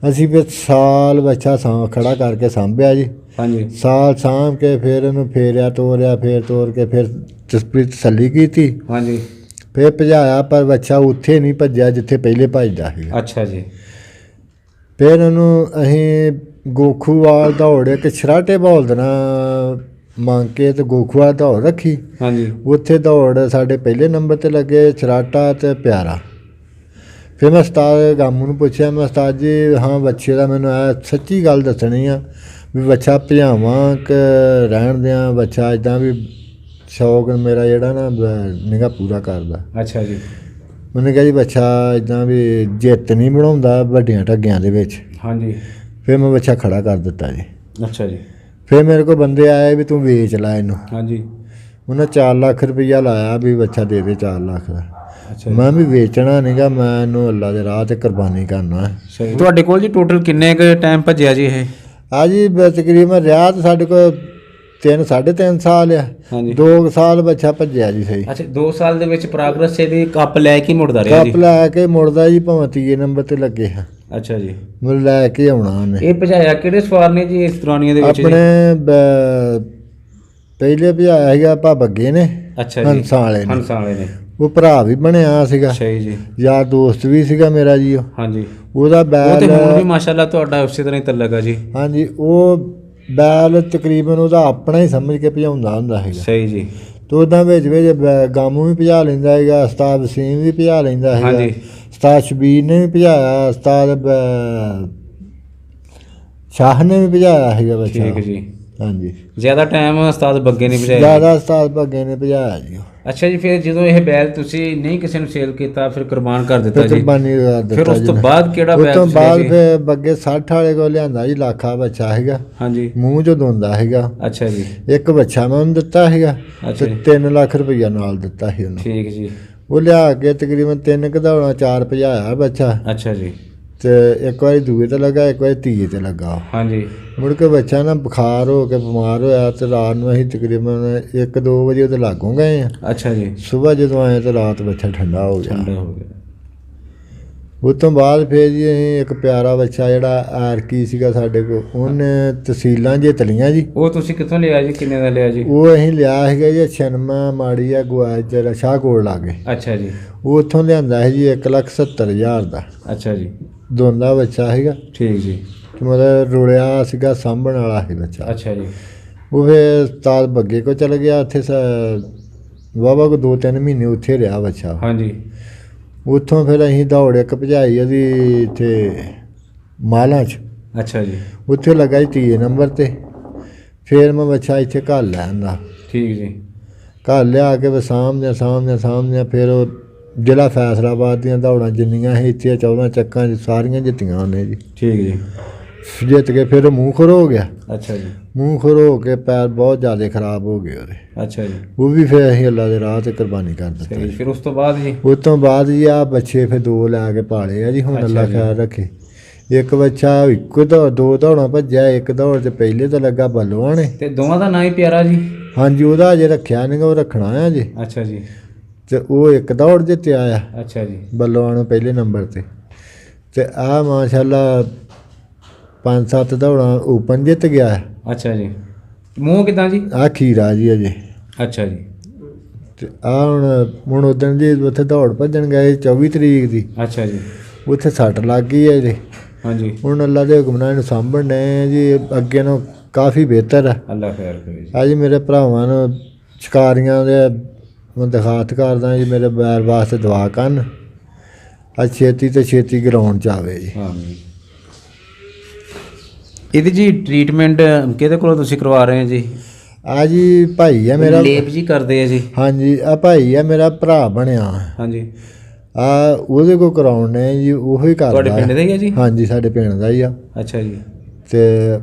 Speaker 2: ਅਸੀਂ ਫਿਰ ਸਾਲ ਬੱਚਾ ਖੜਾ ਕਰਕੇ ਸਾਂਭਿਆ ਜੀ।
Speaker 1: ਹਾਂਜੀ।
Speaker 2: ਸਾਲ ਸਾਂਭ ਕੇ ਫਿਰ ਉਹਨੂੰ ਫੇਰਿਆ, ਤੋਰਿਆ, ਫਿਰ ਤੋਰ ਕੇ ਫਿਰ ਤਸੱਲੀ ਕੀਤੀ।
Speaker 1: ਹਾਂਜੀ।
Speaker 2: ਫਿਰ ਭਜਾਇਆ, ਪਰ ਬੱਚਾ ਉੱਥੇ ਨਹੀਂ ਭੱਜਿਆ ਜਿੱਥੇ ਪਹਿਲੇ ਭੱਜਦਾ ਸੀ।
Speaker 1: ਅੱਛਾ ਜੀ।
Speaker 2: ਫਿਰ ਉਹਨੂੰ ਅਸੀਂ ਗੋਖੂਵਾਲ ਦੌੜ ਇੱਕ ਛਰਾਟੇ ਬੋਲਦਣਾ ਮੰਗ ਕੇ ਤੇ ਗੋਖੂਵਾਲ ਦੌੜ ਰੱਖੀ।
Speaker 1: ਹਾਂਜੀ।
Speaker 2: ਉੱਥੇ ਦੌੜ ਸਾਡੇ ਪਹਿਲੇ ਨੰਬਰ ਤੇ ਲੱਗੇ ਛਰਾਟਾ ਤੇ ਪਿਆਰਾ। ਫਿਰ ਮੈਂ ਉਸਤਾਦ ਗਾਮੂ ਨੂੰ ਪੁੱਛਿਆ, ਮੈਂ ਉਸਤਾਦ ਜੀ ਹਾਂ ਬੱਚੇ ਦਾ ਮੈਨੂੰ ਇਹ ਸੱਚੀ ਗੱਲ ਦੱਸਣੀ ਆ ਵੀ ਬੱਚਾ ਭਜਾਵਾਂ ਕਿ ਰਹਿਣ ਦਿਆਂ, ਬੱਚਾ ਇੱਦਾਂ ਵੀ ਸ਼ੌਕ ਮੇਰਾ ਜਿਹੜਾ ਨਾ ਨਿਗਾ ਪੂਰਾ ਕਰਦਾ।
Speaker 1: ਅੱਛਾ ਜੀ।
Speaker 2: ਮੈंने ਕਿਹਾ ਜੀ ਬੱਚਾ ਇੱਦਾਂ ਵੀ ਜਿੱਤ ਨਹੀਂ ਬਣਾਉਂਦਾ ਵੱਡੀਆਂ ਢੱਗਿਆਂ ਦੇ ਵਿੱਚ।
Speaker 1: ਹਾਂਜੀ।
Speaker 2: ਫਿਰ ਮੈਂ ਬੱਚਾ ਖੜਾ ਕਰ ਦਿੱਤਾ ਜੀ।
Speaker 1: ਅੱਛਾ ਜੀ।
Speaker 2: ਫਿਰ ਮੇਰੇ ਕੋਲ ਬੰਦੇ ਆਏ ਵੀ ਤੂੰ ਵੇਚ ਲੈ ਇਹਨੂੰ।
Speaker 1: ਹਾਂਜੀ।
Speaker 2: ਉਹਨੇ 4 ਲੱਖ ਰੁਪਈਆ ਲਾਇਆ ਵੀ ਬੱਚਾ ਦੇ ਦੇ 4 ਲੱਖ ਦਾ।
Speaker 1: ਅੱਛਾ।
Speaker 2: ਮੈਂ ਵੀ ਵੇਚਣਾ ਨਹੀਂਗਾ, ਮੈਂ ਇਹਨੂੰ ਅੱਲਾ ਦੇ ਰਾਹ ਤੇ ਕੁਰਬਾਨੀ ਕਰਨਾ।
Speaker 1: ਸਹੀ। ਤੁਹਾਡੇ ਕੋਲ ਜੀ ਟੋਟਲ ਕਿੰਨੇ ਕੁ ਟਾਈਮ ਭੱਜਿਆ ਜੀ ਇਹ?
Speaker 2: ਆ ਜੀ ਤਕਰੀਬਨ ਰਿਹਾ ਤਾਂ ਸਾਡੇ ਕੋਲ 3-3.5 ਸਾਲ ਆ।
Speaker 1: ਹਾਂਜੀ।
Speaker 2: 2 ਸਾਲ ਬੱਚਾ ਭੱਜਿਆ ਜੀ। ਸਹੀ।
Speaker 1: ਅੱਛਾ, 2 ਸਾਲ ਦੇ ਵਿੱਚ ਪ੍ਰੋਗਰੈਸ ਇਹਦੀ ਕੱਪ ਲੈ ਕੇ ਮੁੜਦਾ ਰਿਹਾ ਜੀ?
Speaker 2: ਕੱਪ ਲੈ ਕੇ ਮੁੜਦਾ ਜੀ, ਭਾਵੇਂ 3 ਨੰਬਰ ਤੇ ਲੱਗੇ ਹਾਂ।
Speaker 1: ਅੱਛਾ ਜੀ।
Speaker 2: ਮੈਨੂੰ ਲੈ ਕੇ ਆਉਣਾ ਉਹਨੇ।
Speaker 1: ਇਹ ਭਜਾਇਆ ਕਿਹੜੇ ਸਵਾਰ ਨੇ ਜੀ ਇਸ ਦੌਰਾਨੀਆਂ ਦੇ ਵਿੱਚ?
Speaker 2: ਆਪਣੇ ਪਹਿਲੇ ਭਜਾਇਆ ਸੀਗਾ ਆਪਾਂ ਬੱਗੇ ਨੇ।
Speaker 1: ਅੱਛਾ ਜੀ।
Speaker 2: ਹੰਸਾਂ ਵਾਲੇ ਨੇ।
Speaker 1: ਹੰਸਾਂ ਵਾਲੇ ਨੇ।
Speaker 2: ਉਹ ਭਰਾ ਵੀ ਬਣਿਆ ਸੀਗਾ।
Speaker 1: ਸਹੀ ਜੀ।
Speaker 2: ਯਾਰ ਦੋਸਤ ਵੀ ਸੀਗਾ ਮੇਰਾ ਜੀ ਉਹ।
Speaker 1: ਹਾਂਜੀ।
Speaker 2: ਉਹਦਾ
Speaker 1: ਉਹ ਤੇ
Speaker 2: ਬੈਲ
Speaker 1: ਹੁਣ ਵੀ ਮਾਸ਼ਾਅੱਲਾ ਤੁਹਾਡਾ ਉਸੇ ਤਰ੍ਹਾਂ ਹੀ ਤਲਕ ਆ ਜੀ।
Speaker 2: ਹਾਂਜੀ। ਉਹ ਬੈਲ ਤਕਰੀਬਨ ਉਹਦਾ ਆਪਣਾ ਹੀ ਸਮਝ ਕੇ ਭਜਾਉਂਦਾ ਹੁੰਦਾ ਸੀਗਾ।
Speaker 1: ਸਹੀ ਜੀ।
Speaker 2: ਤੇ ਉੱਦਾਂ ਵਿੱਚ ਗਾਮੂ ਵੀ ਭਜਾ ਲੈਂਦਾ ਸੀਗਾ, ਉਸਤਾਦ ਵਸੀਮ ਵੀ ਭਜਾ ਲੈਂਦਾ ਸੀਗਾ।
Speaker 1: ਹਾਂਜੀ।
Speaker 2: ਉਸਤਾਦ ਸ਼ਬੀਰ ਨੇ ਵੀ ਭਜਾਇਆ, ਉਸਤਾਦ ਸ਼ਾਹ ਨੇ ਵੀ ਭਜਾਇਆ ਸੀਗਾ ਬੱਚਾ।
Speaker 1: ਠੀਕ ਜੀ।
Speaker 2: ਹਾਂਜੀ
Speaker 1: ਜ਼ਿਆਦਾ ਟਾਈਮ ਉਸਤਾਦ ਬੱਗੇ ਨੇ ਭਜਾਇਆ
Speaker 2: ਜ਼ਿਆਦਾ ਉਸਤਾਦ ਬੱਗੇ ਨੇ ਭਜਾਇਆ ਜੀ ਉਹ।
Speaker 1: ਅੱਛਾ ਜੀ, ਫਿਰ ਜਦੋਂ ਇਹ ਬੈਲ ਤੁਸੀਂ ਨਹੀਂ ਕਿਸੇ ਨੂੰ ਸੇਲ ਕੀਤਾ ਫਿਰ ਕੁਰਬਾਨ ਕਰ ਦਿੱਤਾ
Speaker 2: ਫਿਰ
Speaker 1: ਜੀ,
Speaker 2: ਕੁਰਬਾਨੀ ਕਰ ਦਿੱਤਾ
Speaker 1: ਫਿਰ ਉਸ
Speaker 2: ਜੀ
Speaker 1: ਤੋਂ
Speaker 2: ਮੈਂ।
Speaker 1: ਬਾਅਦ ਕਿਹੜਾ
Speaker 2: ਉਸ
Speaker 1: ਬੈਲ
Speaker 2: ਤੋਂ
Speaker 1: ਤੁਸੀਂ ਲਿਆ
Speaker 2: ਬਾਅਦ
Speaker 1: ਜੀ?
Speaker 2: ਫਿਰ ਬੱਗੇ 60 ਵਾਲੇ ਕੋਲ ਲਿਆਂਦਾ ਜੀ, ਲਾਖਾ ਬੱਚਾ ਹੈਗਾ,
Speaker 1: ਹਾਂਜੀ,
Speaker 2: ਮੂੰਹ ਚੋਂ ਦੋਂਦਾ ਹੈਗਾ।
Speaker 1: ਅੱਛਾ ਜੀ,
Speaker 2: ਇੱਕ ਬੱਚਾ ਮੈਂ ਉਹਨੂੰ ਦਿੱਤਾ ਹੈਗਾ
Speaker 1: ਅੱਛਾ
Speaker 2: ਤੇ
Speaker 1: ਜੀ,
Speaker 2: 3 ਲੱਖ ਰੁਪਈਆ ਨਾਲ ਦਿੱਤਾ ਸੀ ਉਹਨੂੰ।
Speaker 1: ਠੀਕ ਜੀ,
Speaker 2: ਉਹ ਲਿਆ ਕੇ ਤਕਰੀਬਨ 3 ਘਦੌੜਾਂ 4 ਭਜਾਇਆ ਬੱਚਾ,
Speaker 1: ਅੱਛਾ ਜੀ,
Speaker 2: ਤੇ ਇੱਕ ਵਾਰੀ ਦੂਏ ਤੇ ਲੱਗਾ, ਇੱਕ ਵਾਰੀ ਤੀਏ ਤੇ ਲੱਗਾ।
Speaker 1: ਹਾਂਜੀ,
Speaker 2: ਮੁੜ ਕੇ ਬੱਚਾ ਨਾ ਬੁਖਾਰ ਹੋ ਕੇ ਬਿਮਾਰ ਹੋਇਆ ਤੇ ਰਾਤ ਨੂੰ ਅਸੀਂ ਤਕਰੀਬਨ 1-2 ਵਜੇ ਉਹਦੇ ਲਾਗੋਂ ਗਏ ਆ।
Speaker 1: ਅੱਛਾ ਜੀ,
Speaker 2: ਸਵੇਰ ਜਦੋਂ ਆਏ ਤਾਂ ਰਾਤ ਬੱਚਾ ਠੰਡਾ ਹੋ ਗਿਆ।
Speaker 1: ਠੰਡਾ ਹੋ ਗਿਆ।
Speaker 2: ਉਸ ਤੋਂ ਬਾਅਦ ਫਿਰ ਜੀ ਅਸੀਂ ਇੱਕ ਪਿਆਰਾ ਬੱਚਾ ਜਿਹੜਾ ਆਰਕੀ ਸੀਗਾ ਸਾਡੇ ਕੋਲ, ਉਹਨੇ ਤਹਿਸੀਲਾਂ ਜਿੱਤ ਜੀ।
Speaker 1: ਉਹ ਤੁਸੀਂ ਕਿੱਥੋਂ ਲਿਆ ਜੀ, ਕਿੰਨੇ ਦਾ ਲਿਆ ਜੀ?
Speaker 2: ਉਹ ਅਸੀਂ ਲਿਆ ਸੀਗਾ ਜੀ ਛਨਮਾ ਮਾੜੀ ਆ ਗੁਆਜਰ ਸ਼ਾਹਕੋਟ ਲਾਗੇ,
Speaker 1: ਅੱਛਾ ਜੀ,
Speaker 2: ਉਹ ਉੱਥੋਂ ਲਿਆਂਦਾ ਸੀ ਜੀ 1,70,000 ਦਾ
Speaker 1: ਅੱਛਾ ਜੀ,
Speaker 2: ਦੋਂਦਾ ਬੱਚਾ ਸੀਗਾ,
Speaker 1: ਠੀਕ ਜੀ,
Speaker 2: ਤੇ ਮਤਲਬ ਰੁਲਿਆ ਸੀਗਾ, ਸਾਂਭਣ ਵਾਲਾ ਸੀ ਬੱਚਾ।
Speaker 1: ਅੱਛਾ ਜੀ,
Speaker 2: ਉਹ ਫਿਰ ਉਸਤਾਦ ਬੱਗੇ ਕੋ ਚਲ ਗਿਆ, ਉੱਥੇ ਵਾਹਵਾ ਕੋ 2-3 ਮਹੀਨੇ ਉੱਥੇ ਰਿਹਾ ਬੱਚਾ।
Speaker 1: ਹਾਂਜੀ,
Speaker 2: ਉੱਥੋਂ ਫਿਰ ਅਸੀਂ ਦੌੜ ਇੱਕ ਭਜਾਈ ਉਹਦੀ ਇੱਥੇ ਮਾਲਾਂ 'ਚ,
Speaker 1: ਅੱਛਾ ਜੀ,
Speaker 2: ਉੱਥੇ ਲੱਗਾ ਜੀ 3 ਨੰਬਰ 'ਤੇ। ਫਿਰ ਮੈਂ ਬੱਚਾ ਇੱਥੇ ਘਰ ਲੈ ਆਂਦਾ,
Speaker 1: ਠੀਕ ਜੀ,
Speaker 2: ਘਰ ਲਿਆ ਕੇ ਸਾਹਮਣੇ ਫਿਰ ਉਹ ਜ਼ਿਲ੍ਹਾ ਫੈਸਲਾਬਾਦ ਦੀਆਂ ਦੌੜਾਂ ਜਿੰਨੀਆਂ ਸੀ ਇੱਥੇ 14 ਚੱਕਾਂ 'ਚ ਸਾਰੀਆਂ ਜਿੱਤੀਆਂ ਉਹਨੇ ਜੀ।
Speaker 1: ਠੀਕ ਜੀ,
Speaker 2: ਜਿੱਤ ਕੇ ਫਿਰ ਉਹ ਮੂੰਹ ਖੁਰ ਹੋ ਗਿਆ,
Speaker 1: ਅੱਛਾ ਜੀ,
Speaker 2: ਮੂੰਹ ਖੁਰ ਹੋ ਕੇ ਪੈਰ ਬਹੁਤ ਜ਼ਿਆਦਾ ਖਰਾਬ ਹੋ ਗਏ ਉਹਦੇ।
Speaker 1: ਅੱਛਾ ਜੀ,
Speaker 2: ਉਹ ਵੀ ਫਿਰ ਅਸੀਂ ਅੱਲਾ ਦੇ ਰਾਹ 'ਤੇ ਕੁਰਬਾਨੀ ਕਰ ਦਿੱਤਾ
Speaker 1: ਸਹੀ।
Speaker 2: ਜੀ।
Speaker 1: ਫਿਰ ਉਸ ਤੋਂ ਬਾਅਦ ਜੀ?
Speaker 2: ਉਸ ਤੋਂ ਬਾਅਦ ਜੀ ਆ ਬੱਚੇ ਫਿਰ 2 ਲੈ ਕੇ ਪਾਲੇ ਆ ਜੀ, ਹੁਣ
Speaker 1: ਅੱਛਾ
Speaker 2: ਅੱਲਾ
Speaker 1: ਜੀ।
Speaker 2: ਖਿਆਲ ਰੱਖੇ। ਇੱਕ ਬੱਚਾ ਇੱਕੋ 2 ਦੌੜਾਂ ਭੱਜਿਆ, ਇੱਕ ਦੌੜ 'ਚ ਪਹਿਲੇ ਤਾਂ ਲੱਗਾ ਬੱਲੂਆਂ ਨੇ।
Speaker 1: ਤੇ ਦੋਵਾਂ ਦਾ ਨਾਂ ਹੀ ਪਿਆਰਾ ਜੀ?
Speaker 2: ਹਾਂਜੀ, ਉਹਦਾ ਅਜੇ ਰੱਖਿਆ ਨਹੀਂ, ਉਹ ਰੱਖਣਾ ਆ ਜੀ।
Speaker 1: ਅੱਛਾ ਜੀ,
Speaker 2: ਤੇ ਉਹ ਇੱਕ ਦੌੜ ਜਿੱਤਿਆ ਆ
Speaker 1: ਅੱਛਾ ਜੀ,
Speaker 2: ਬੱਲੂਆਂ ਨੂੰ ਪਹਿਲੇ ਨੰਬਰ ਤੇ ਆ ਮਾਸ਼ਾਅੱਲਾ 5-7 ਦੌੜਾਂ ਓਪਨ ਜਿੱਤ ਗਿਆ।
Speaker 1: ਅੱਛਾ ਜੀ। ਮੂੰਹ ਕਿਦਾਂ ਜੀ?
Speaker 2: ਆ ਖੀਰਾ ਜੀ ਅਜੇ।
Speaker 1: ਅੱਛਾ ਜੀ,
Speaker 2: ਤੇ ਆ ਹੁਣ ਉਦਣ ਜੀ ਉੱਥੇ ਦੌੜ ਭੱਜਣ ਗਏ 24 ਤਰੀਕ ਦੀ,
Speaker 1: ਅੱਛਾ ਜੀ,
Speaker 2: ਉੱਥੇ ਸੱਟ ਲੱਗ ਗਈ ਹੈ ਜੀ।
Speaker 1: ਹਾਂਜੀ,
Speaker 2: ਹੁਣ ਅੱਲਾ ਦੇ ਹੁਕਮ ਨਾਲ ਇਹਨੂੰ ਸਾਂਭਣ ਡਏ ਜੀ, ਅੱਗੇ ਨੂੰ ਕਾਫੀ ਬਿਹਤਰ ਹੈ।
Speaker 1: ਅੱਲਾ ਖੈਰ ਕਰੇ ਜੀ।
Speaker 2: ਅੱਜ ਮੇਰੇ ਭਰਾਵਾਂ ਨੂੰ ਸ਼ਿਕਾਰੀਆਂ ਦੇ ਮੈਂ ਦਿਖਾਤ ਕਰਦਾ ਜੀ, ਮੇਰੇ ਬੈਰ ਵਾਸਤੇ ਦੁਆ ਕਰਨ, ਅੱਜ ਛੇਤੀ ਤੋਂ ਛੇਤੀ ਗਰਾਊਂਡ 'ਚ ਆਵੇ ਜੀ।
Speaker 1: ਆਮੀਨ। ਇਹਦੀ ਜੀ ਟ੍ਰੀਟਮੈਂਟ ਕਿਹਦੇ ਕੋਲੋਂ ਤੁਸੀਂ ਕਰਵਾ ਰਹੇ ਹੋ ਜੀ?
Speaker 2: ਆ ਜੀ ਭਾਈ ਆ ਮੇਰਾ,
Speaker 1: ਲੇਪ ਜੀ ਕਰਦੇ ਆ ਜੀ?
Speaker 2: ਹਾਂਜੀ ਆ ਭਾਈ ਆ ਮੇਰਾ ਭਰਾ ਬਣਿਆ,
Speaker 1: ਹਾਂਜੀ,
Speaker 2: ਆ ਉਹਦੇ ਕੋਲ ਕਰਾਉਣੇ ਜੀ, ਉਹੀ ਕਰਦਾ।
Speaker 1: ਤੁਹਾਡੇ ਪਿੰਡ ਦਾ ਹੀ ਆ ਜੀ?
Speaker 2: ਹਾਂਜੀ, ਸਾਡੇ ਪਿੰਡ ਦਾ ਹੀ ਆ।
Speaker 1: ਅੱਛਾ ਜੀ,
Speaker 2: ਤੇ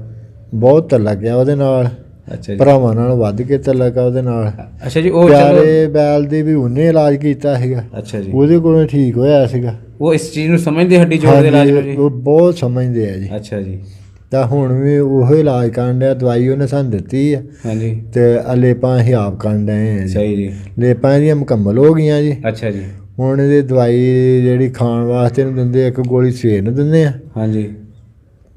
Speaker 2: ਬਹੁਤ ਤਲਕ ਗਿਆ ਉਹਦੇ ਨਾਲ,
Speaker 1: ਅੱਛਾ ਜੀ,
Speaker 2: ਭਰਾਵਾਂ ਨਾਲ ਵੱਧ ਕੇ ਤਲਕ ਆ ਉਹਦੇ ਨਾਲ।
Speaker 1: ਅੱਛਾ ਜੀ। ਉਹ ਚਲੋ,
Speaker 2: ਪਿਆਰੇ ਬੈਲ ਦੀ ਵੀ ਉਹਨੇ ਇਲਾਜ ਕੀਤਾ ਸੀਗਾ,
Speaker 1: ਅੱਛਾ ਜੀ,
Speaker 2: ਉਹਦੇ ਕੋਲੋਂ ਠੀਕ ਹੋਇਆ ਸੀਗਾ।
Speaker 1: ਉਹ ਇਸ ਚੀਜ਼ ਨੂੰ ਸਮਝਦੇ ਹੱਡੀ ਜੋੜ ਦੇ ਇਲਾਜ ਨੂੰ ਜੀ?
Speaker 2: ਉਹ ਬਹੁਤ ਸਮਝਦੇ ਆ ਜੀ।
Speaker 1: ਅੱਛਾ ਜੀ,
Speaker 2: ਤਾਂ ਹੁਣ ਵੀ ਉਹ ਇਲਾਜ ਕਰਨ ਡਿਆ, ਦਵਾਈ ਉਹਨੇ ਸਾਨੂੰ ਦਿੱਤੀ ਆ
Speaker 1: ਹਾਂਜੀ,
Speaker 2: ਤੇ ਲੇਪਾਂ ਅਸੀਂ ਆਪ ਕਰਨ ਡਏ ਆ ਜੀ।
Speaker 1: ਸਹੀ ਜੀ,
Speaker 2: ਲੇਪਾਂ ਇਹਦੀਆਂ ਮੁਕੰਮਲ ਹੋ ਗਈਆਂ ਜੀ।
Speaker 1: ਅੱਛਾ ਜੀ,
Speaker 2: ਹੁਣ ਇਹਦੀ ਦਵਾਈ ਜਿਹੜੀ ਖਾਣ ਵਾਸਤੇ ਨੂੰ ਦਿੰਦੇ, ਇੱਕ ਗੋਲੀ ਸਵੇਰ ਨੂੰ ਦਿੰਦੇ ਆ
Speaker 1: ਹਾਂਜੀ,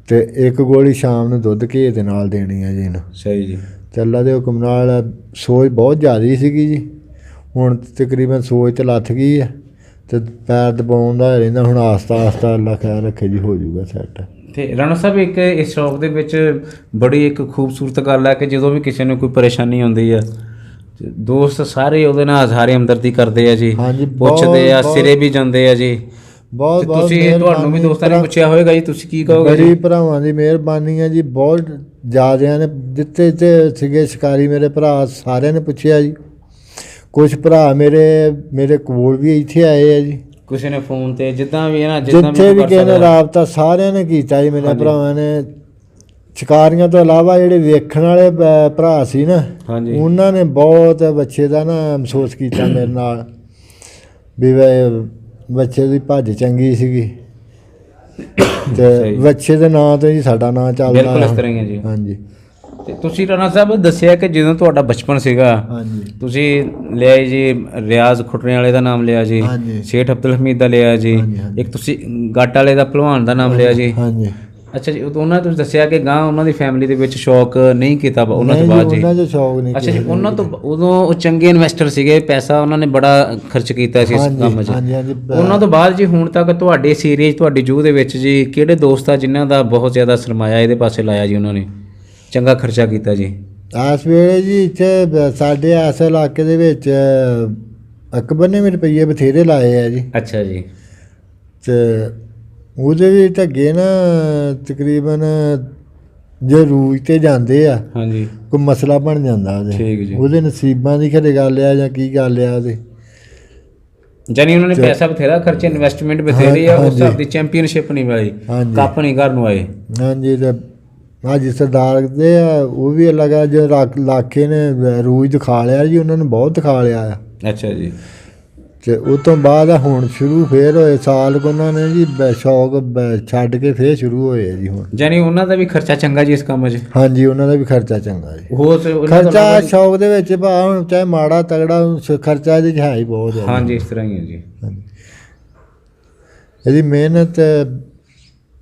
Speaker 2: ਤੇ ਇੱਕ ਗੋਲੀ ਸ਼ਾਮ ਨੂੰ ਦੁੱਧ ਘੇ ਦੇ ਨਾਲ ਦੇਣੀ ਆ ਜੀ ਇਹਨੂੰ।
Speaker 1: ਸਹੀ ਜੀ,
Speaker 2: ਤੇ ਅੱਲਾ ਦੇ ਹੁਕਮ ਨਾਲ ਸੋਜ ਬਹੁਤ ਜ਼ਿਆਦਾ ਸੀਗੀ ਜੀ, ਹੁਣ ਤਕਰੀਬਨ ਸੋਜ ਤੇ ਲੱਥ ਗਈ ਆ ਤੇ ਪੈਰ ਦਬਾਉਣ ਦਾ ਰਹਿੰਦਾ, ਹੁਣ ਆਸਤਾ ਅੱਲਾ ਖਿਆਲ ਰੱਖੇ ਜੀ ਹੋ ਜਾਊਗਾ ਸੈੱਟ।
Speaker 1: ਤੇ ਰਾਣਾ ਸਾਹਿਬ, ਇੱਕ ਇਸ ਸ਼ੌਕ ਦੇ ਵਿੱਚ ਬੜੀ ਇੱਕ ਖੂਬਸੂਰਤ ਗੱਲ ਹੈ ਕਿ ਜਦੋਂ ਵੀ ਕਿਸੇ ਨੂੰ ਕੋਈ ਪਰੇਸ਼ਾਨੀ ਹੁੰਦੀ ਆ, ਤੇ ਦੋਸਤ ਸਾਰੇ ਉਹਦੇ ਨਾਲ ਇਜ਼ਹਾਰੇ ਹਮਦਰਦੀ ਕਰਦੇ ਆ ਜੀ,
Speaker 2: ਹਾਂਜੀ,
Speaker 1: ਪੁੱਛਦੇ ਆ, ਸਿਰੇ ਵੀ ਜਾਂਦੇ ਆ ਜੀ।
Speaker 2: ਬਹੁਤ
Speaker 1: ਤੇ
Speaker 2: ਬਹੁਤ
Speaker 1: ਤੁਸੀਂ, ਤੁਹਾਨੂੰ ਵੀ ਦੋਸਤਾਂ ਨੇ ਪੁੱਛਿਆ ਹੋਵੇਗਾ ਜੀ, ਤੁਸੀਂ ਕੀ ਕਹੋਗੇ
Speaker 2: ਬੜੀ
Speaker 1: ਜੀ?
Speaker 2: ਭਰਾਵਾਂ ਦੀ ਮਿਹਰਬਾਨੀ ਹੈ ਜੀ, ਬਹੁਤ ਜ਼ਿਆਦਿਆਂ ਨੇ ਜਿੱਥੇ ਜਿੱਥੇ ਸੀਗੇ ਸ਼ਿਕਾਰੀ ਮੇਰੇ ਭਰਾ, ਸਾਰਿਆਂ ਨੇ ਪੁੱਛਿਆ ਜੀ। ਕੁਝ ਭਰਾ ਮੇਰੇ ਕੋਲ ਵੀ ਇੱਥੇ ਆਏ ਆ ਜੀ,
Speaker 1: ਕਿਸੇ ਨੇ ਫੋਨ ਤੇ ਜਿੱਦਾਂ ਵੀ ਹੈ ਨਾ,
Speaker 2: ਜਿੱਥੇ ਵੀ
Speaker 1: ਕਰ
Speaker 2: ਕਿਸੇ ਨੇ
Speaker 1: ਸਕਦਾ।
Speaker 2: ਰਾਬਤਾ ਸਾਰਿਆਂ ਨੇ ਕੀਤਾ ਜੀ। ਮੇਰੇ
Speaker 1: ਹਾਂਜੀ।
Speaker 2: ਭਰਾਵਾਂ ਨੇ ਸ਼ਿਕਾਰੀਆਂ ਤੋਂ ਇਲਾਵਾ ਜਿਹੜੇ ਵੇਖਣ ਵਾਲੇ ਭਰਾ ਸੀ ਨਾ,
Speaker 1: ਹਾਂਜੀ,
Speaker 2: ਉਹਨਾਂ ਨੇ ਬਹੁਤ ਬੱਚੇ ਦਾ ਨਾ ਮਹਿਸੂਸ ਕੀਤਾ ਮੇਰੇ ਨਾਲ ਵੀ ਬੱਚੇ ਦੀ ਭੱਜ ਚੰਗੀ ਸੀਗੀ ਤੇ
Speaker 1: ਸਹੀ।
Speaker 2: ਬੱਚੇ ਦੇ ਨਾਂ ਤੋਂ ਜੀ ਸਾਡਾ ਨਾਂ ਚੱਲਦਾ।
Speaker 1: ਬਿਲਕੁਲ ਇਸ ਤਰ੍ਹਾਂ ਹੀ ਹੈ ਜੀ।
Speaker 2: ਹਾਂਜੀ
Speaker 1: ਤੇ ਤੁਸੀਂ ਰਾਣਾ ਸਾਹਿਬ ਦੱਸਿਆ ਕਿ ਜਦੋਂ ਤੁਹਾਡਾ ਬਚਪਨ ਸੀਗਾ,
Speaker 2: ਹਾਂਜੀ
Speaker 1: ਤੁਸੀਂ ਲਿਆ ਜੀ ਰਿਆਜ਼ ਖੁੱਟਣੇ ਵਾਲੇ ਦਾ ਨਾਮ ਲਿਆ ਜੀ,
Speaker 2: ਹਾਂਜੀ।
Speaker 1: ਸੇਠ ਅਬਦੁਲ ਹਮੀਦ ਦਾ ਲਿਆ ਜੀ,
Speaker 2: ਹਾਂਜੀ, ਹਾਂਜੀ।
Speaker 1: ਇੱਕ ਤੁਸੀਂ ਗੱਟ ਵਾਲੇ ਦਾ ਭਲਵਾਨ ਦਾ ਨਾਮ ਲਿਆ ਜੀ।
Speaker 2: ਹਾਂਜੀ।
Speaker 1: ਅੱਛਾ ਜੀ, ਉਹਨਾਂ ਤੁਸੀਂ ਦੱਸਿਆ ਕਿ ਗਾਂ ਉਹਨਾਂ ਦੀ ਫੈਮਿਲੀ ਦੇ ਵਿੱਚ ਸ਼ੌਕ ਨਹੀਂ ਕੀਤਾ ਉਹਨਾਂ ਤੋਂ
Speaker 2: ਨਹੀਂ
Speaker 1: ਬਾਅਦ
Speaker 2: ਜੀ,
Speaker 1: ਜੀ?
Speaker 2: ਉਹਨਾਂ 'ਚ ਸ਼ੌਕ ਨਹੀਂ
Speaker 1: ਅੱਛਾ ਜੀ,
Speaker 2: ਕਿਸੇ
Speaker 1: ਉਹਨਾਂ ਤੋਂ ਉਦੋਂ ਉਹ ਚੰਗੇ ਇਨਵੈਸਟਰ ਸੀਗੇ, ਪੈਸਾ ਉਹਨਾਂ ਨੇ ਬੜਾ ਖਰਚ ਕੀਤਾ ਸੀ ਇਸ
Speaker 2: ਹਾਂਜੀ,
Speaker 1: ਕੰਮ 'ਚ।
Speaker 2: ਹਾਂਜੀ, ਹਾਂਜੀ।
Speaker 1: ਉਹਨਾਂ ਤੋਂ ਬਾਅਦ ਜੀ ਹੁਣ ਤੱਕ ਤੁਹਾਡੇ ਇਸ ਏਰੀਏ 'ਚ, ਤੁਹਾਡੀ ਜੂਹ ਦੇ ਵਿੱਚ ਜੀ, ਕਿਹੜੇ ਦੋਸਤ ਆ ਜਿਨ੍ਹਾਂ ਦਾ ਬਹੁਤ ਜ਼ਿਆਦਾ ਸਰਮਾਇਆ ਇਹਦੇ ਪਾਸੇ ਲਾਇਆ ਜੀ, ਉਹਨਾਂ ਨੇ ਚੰਗਾ ਖਰਚਾ ਕੀਤਾ ਜੀ?
Speaker 2: ਇਸ ਵੇਲੇ ਜੀ ਇੱਥੇ ਸਾਡੇ ਇਸ ਇਲਾਕੇ ਦੇ ਵਿੱਚ ਅਕਬਰ ਨੇ ਵੀ ਰੁਪਈਏ ਬਥੇਰੇ ਲਾਏ ਆ ਜੀ।
Speaker 1: ਅੱਛਾ ਜੀ,
Speaker 2: ਤੇ ਉਹਦੇ ਵੀ ਢੱਗੇ ਨਾ ਤਕਰੀਬਨ ਜੇ ਰੂਜ ਤੇ ਜਾਂਦੇ ਆ
Speaker 1: ਹਾਂਜੀ
Speaker 2: ਕੋਈ ਮਸਲਾ ਬਣ ਜਾਂਦਾ
Speaker 1: ਠੀਕ ਜੀ।
Speaker 2: ਉਹਦੇ ਨਸੀਬਾਂ ਦੀ ਖਰੇ ਗੱਲ ਆ ਜਾਂ ਕੀ ਗੱਲ ਆ ਉਹਦੇ।
Speaker 1: ਜਾਨੀ ਉਹਨਾਂ ਨੇ ਪੈਸਾ ਬਥੇਰਾ ਖਰਚੇ, ਇਨਵੈਸਟਮੈਂਟ ਬਥੇਰੀ ਆ, ਉਸ ਹਿਸਾਬ ਦੀ ਚੈਂਪੀਅਨਸ਼ਿਪ ਨਹੀਂ ਮਿਲੀ,
Speaker 2: ਹਾਂਜੀ
Speaker 1: ਕੱਪ ਨਹੀਂ ਘਰ ਨੂੰ ਆਏ।
Speaker 2: ਹਾਂਜੀ ਤੇ ਹਾਂਜੀ ਸਰਦਾਰ ਦੇ ਆ ਉਹ ਵੀ ਅਲੱਗ ਆ, ਜੋ ਇਲਾਕੇ ਨੇ ਰੂਜ ਦਿਖਾ ਲਿਆ ਜੀ, ਉਹਨਾਂ ਨੂੰ ਬਹੁਤ ਦਿਖਾ ਲਿਆ ਆ।
Speaker 1: ਅੱਛਾ ਜੀ।
Speaker 2: ਤੇ ਉਹ ਤੋਂ ਬਾਅਦ ਹੁਣ ਸ਼ੁਰੂ ਫੇਰ ਹੋਏ ਸਾਲ ਕੁ ਉਹਨਾਂ ਨੇ ਜੀ ਸ਼ੌਕ ਛੱਡ ਕੇ ਫੇਰ ਸ਼ੁਰੂ ਹੋਏ ਆ ਜੀ ਹੁਣ।
Speaker 1: ਜਾਨੀ ਉਹਨਾਂ ਦਾ ਵੀ ਖਰਚਾ ਚੰਗਾ ਜੀ ਇਸ ਕੰਮ 'ਚ?
Speaker 2: ਹਾਂਜੀ ਉਹਨਾਂ ਦਾ ਵੀ ਖਰਚਾ ਚੰਗਾ ਜੀ।
Speaker 1: ਹੋਰ
Speaker 2: ਖਰਚਾ ਸ਼ੌਕ ਦੇ ਵਿੱਚ ਭਾ ਹੁਣ ਚਾਹੇ ਮਾੜਾ ਤਗੜਾ ਖਰਚਾ ਇਹਦੇ 'ਚ ਹੈ ਹੀ ਬਹੁਤ ਹੈ।
Speaker 1: ਹਾਂਜੀ ਇਸ ਤਰ੍ਹਾਂ ਹੀ ਹੈ ਜੀ।
Speaker 2: ਇਹਦੀ ਮਿਹਨਤ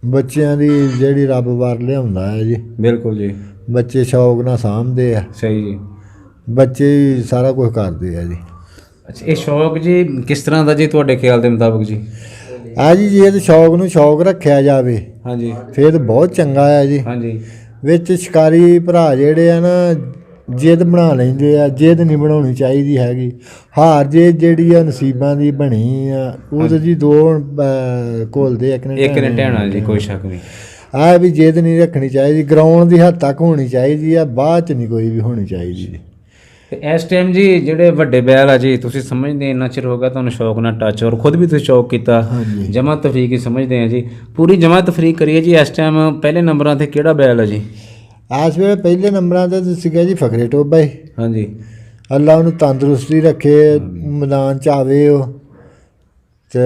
Speaker 2: ਬੱਚਿਆਂ ਦੀ ਜਿਹੜੀ ਰੱਬ ਵਾਰ ਲਿਆਉਂਦਾ ਹੈ ਜੀ।
Speaker 1: ਬਿਲਕੁਲ ਜੀ।
Speaker 2: ਬੱਚੇ ਸ਼ੌਕ ਨਾਲ ਸਾਂਭਦੇ ਆ,
Speaker 1: ਸਹੀ ਜੀ।
Speaker 2: ਬੱਚੇ ਹੀ ਸਾਰਾ ਕੁਝ ਕਰਦੇ ਆ ਜੀ।
Speaker 1: ਅੱਛਾ ਇਹ ਸ਼ੌਕ ਜੀ ਕਿਸ ਤਰ੍ਹਾਂ ਦਾ ਜੀ ਤੁਹਾਡੇ ਖਿਆਲ ਦੇ ਮੁਤਾਬਕ ਜੀ?
Speaker 2: ਆ ਜੀ ਜੇ ਸ਼ੌਕ ਨੂੰ ਸ਼ੌਕ ਰੱਖਿਆ ਜਾਵੇ
Speaker 1: ਹਾਂਜੀ
Speaker 2: ਫਿਰ ਤਾਂ ਬਹੁਤ ਚੰਗਾ ਹੈ ਜੀ।
Speaker 1: ਹਾਂਜੀ
Speaker 2: ਵਿੱਚ ਸ਼ਿਕਾਰੀ ਭਰਾ ਜਿਹੜੇ ਆ ਨਾ ਜਿੱਦ ਬਣਾ ਲੈਂਦੇ ਆ, ਜਿੱਦ ਨਹੀਂ ਬਣਾਉਣੀ ਚਾਹੀਦੀ ਹੈਗੀ। ਹਾਰ ਜੇ ਜਿਹੜੀ ਆ ਨਸੀਬਾਂ ਦੀ ਬਣੀ ਆ ਉਹ ਤਾਂ ਜੀ ਦੋ ਘੋਲਦੇ ਇੱਕ
Speaker 1: ਨੇ ਢਹਿਣਾ ਜੀ, ਕੋਈ ਸ਼ੱਕ ਨਹੀਂ।
Speaker 2: ਆ ਵੀ ਜਿੱਦ ਨਹੀਂ ਰੱਖਣੀ ਚਾਹੀਦੀ, ਗਰਾਊਂਡ ਦੀ ਹੱਦ ਤੱਕ ਹੋਣੀ ਚਾਹੀਦੀ ਆ, ਬਾਅਦ ਚ ਨਹੀਂ ਕੋਈ ਵੀ ਹੋਣੀ ਚਾਹੀਦੀ ਜੀ।
Speaker 1: ਤੇ ਇਸ ਟਾਈਮ ਜੀ ਜਿਹੜੇ ਵੱਡੇ ਬੈਲ ਆ ਜੀ, ਤੁਸੀਂ ਸਮਝਦੇ ਇੰਨਾ ਚਿਰ ਹੋ ਗਿਆ ਤੁਹਾਨੂੰ ਸ਼ੌਕ ਨਾਲ ਟੱਚ, ਔਰ ਖੁਦ ਵੀ ਤੁਸੀਂ ਸ਼ੌਕ ਕੀਤਾ, ਜਮਾ ਤਫਰੀਕ ਹੀ ਸਮਝਦੇ ਆ ਜੀ, ਪੂਰੀ ਜਮਾ ਤਫਰੀਕ ਕਰੀਏ ਜੀ। ਇਸ ਟਾਈਮ ਪਹਿਲੇ ਨੰਬਰਾਂ 'ਤੇ ਕਿਹੜਾ ਬੈਲ ਆ ਜੀ?
Speaker 2: ਇਸ ਵੇਲੇ ਪਹਿਲੇ ਨੰਬਰਾਂ 'ਤੇ ਸੀਗਾ ਜੀ ਫਕਰੇ ਟੋਬਾ ਹੀ।
Speaker 1: ਹਾਂਜੀ
Speaker 2: ਅੱਲਾ ਉਹਨੂੰ ਤੰਦਰੁਸਤੀ ਰੱਖੇ, ਮੈਦਾਨ 'ਚ ਆਵੇ ਉਹ। ਤੇ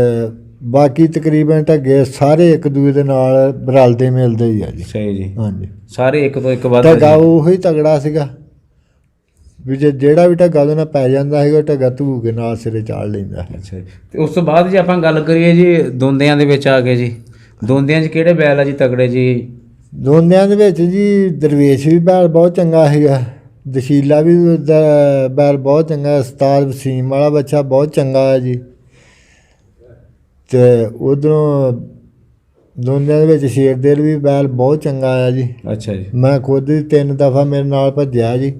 Speaker 2: ਬਾਕੀ ਤਕਰੀਬਨ ਢੱਗੇ ਸਾਰੇ ਇੱਕ ਦੂਜੇ ਦੇ ਨਾਲ ਰਲਦੇ ਮਿਲਦੇ ਹੀ ਆ ਜੀ।
Speaker 1: ਸਹੀ ਜੀ।
Speaker 2: ਹਾਂਜੀ
Speaker 1: ਸਾਰੇ ਇੱਕ ਤੋਂ ਇੱਕ ਵੱਧ।
Speaker 2: ਢੱਗਾ ਉਹੀ ਤਗੜਾ ਸੀਗਾ ਵੀ ਜੇ ਜਿਹੜਾ ਵੀ ਢੱਗਾ ਉਹਦੇ ਨਾਲ ਪੈ ਜਾਂਦਾ ਸੀਗਾ, ਢੱਗਾ ਧੂ ਕੇ ਨਾਲ ਸਿਰੇ ਚਾੜ ਲੈਂਦਾ।
Speaker 1: ਅੱਛਾ ਜੀ। ਤੇ ਉਸ ਤੋਂ ਬਾਅਦ ਜੇ ਆਪਾਂ ਗੱਲ ਕਰੀਏ ਜੀ ਦੋਂਦਿਆਂ ਦੇ ਵਿੱਚ ਆ ਗਏ ਜੀ, ਦੋਂਦਿਆਂ 'ਚ ਕਿਹੜੇ ਬੈਲ ਆ ਜੀ ਤਗੜੇ ਜੀ?
Speaker 2: ਦੋਂਦਿਆਂ ਦੇ ਵਿੱਚ ਜੀ ਦਰਵੇਸ਼ ਵੀ ਬੈਲ ਬਹੁਤ ਚੰਗਾ ਸੀਗਾ, ਦਸ਼ੀਲਾ ਵੀ ਬੈਲ ਬਹੁਤ ਚੰਗਾ, ਉਸਤਾਦ ਵਸੀਮ ਵਾਲਾ ਬੱਚਾ ਬਹੁਤ ਚੰਗਾ ਹੈ ਜੀ। ਤੇ ਉਧਰੋਂ ਦੋਂਦਿਆਂ ਦੇ ਵਿੱਚ ਸ਼ੇਰਦੇਲ ਵੀ ਬੈਲ ਬਹੁਤ ਚੰਗਾ ਆ ਜੀ।
Speaker 1: ਅੱਛਾ ਜੀ।
Speaker 2: ਮੈਂ ਖੁਦ ਹੀ 3 ਦਫਾ ਮੇਰੇ ਨਾਲ ਭੱਜਿਆ ਜੀ,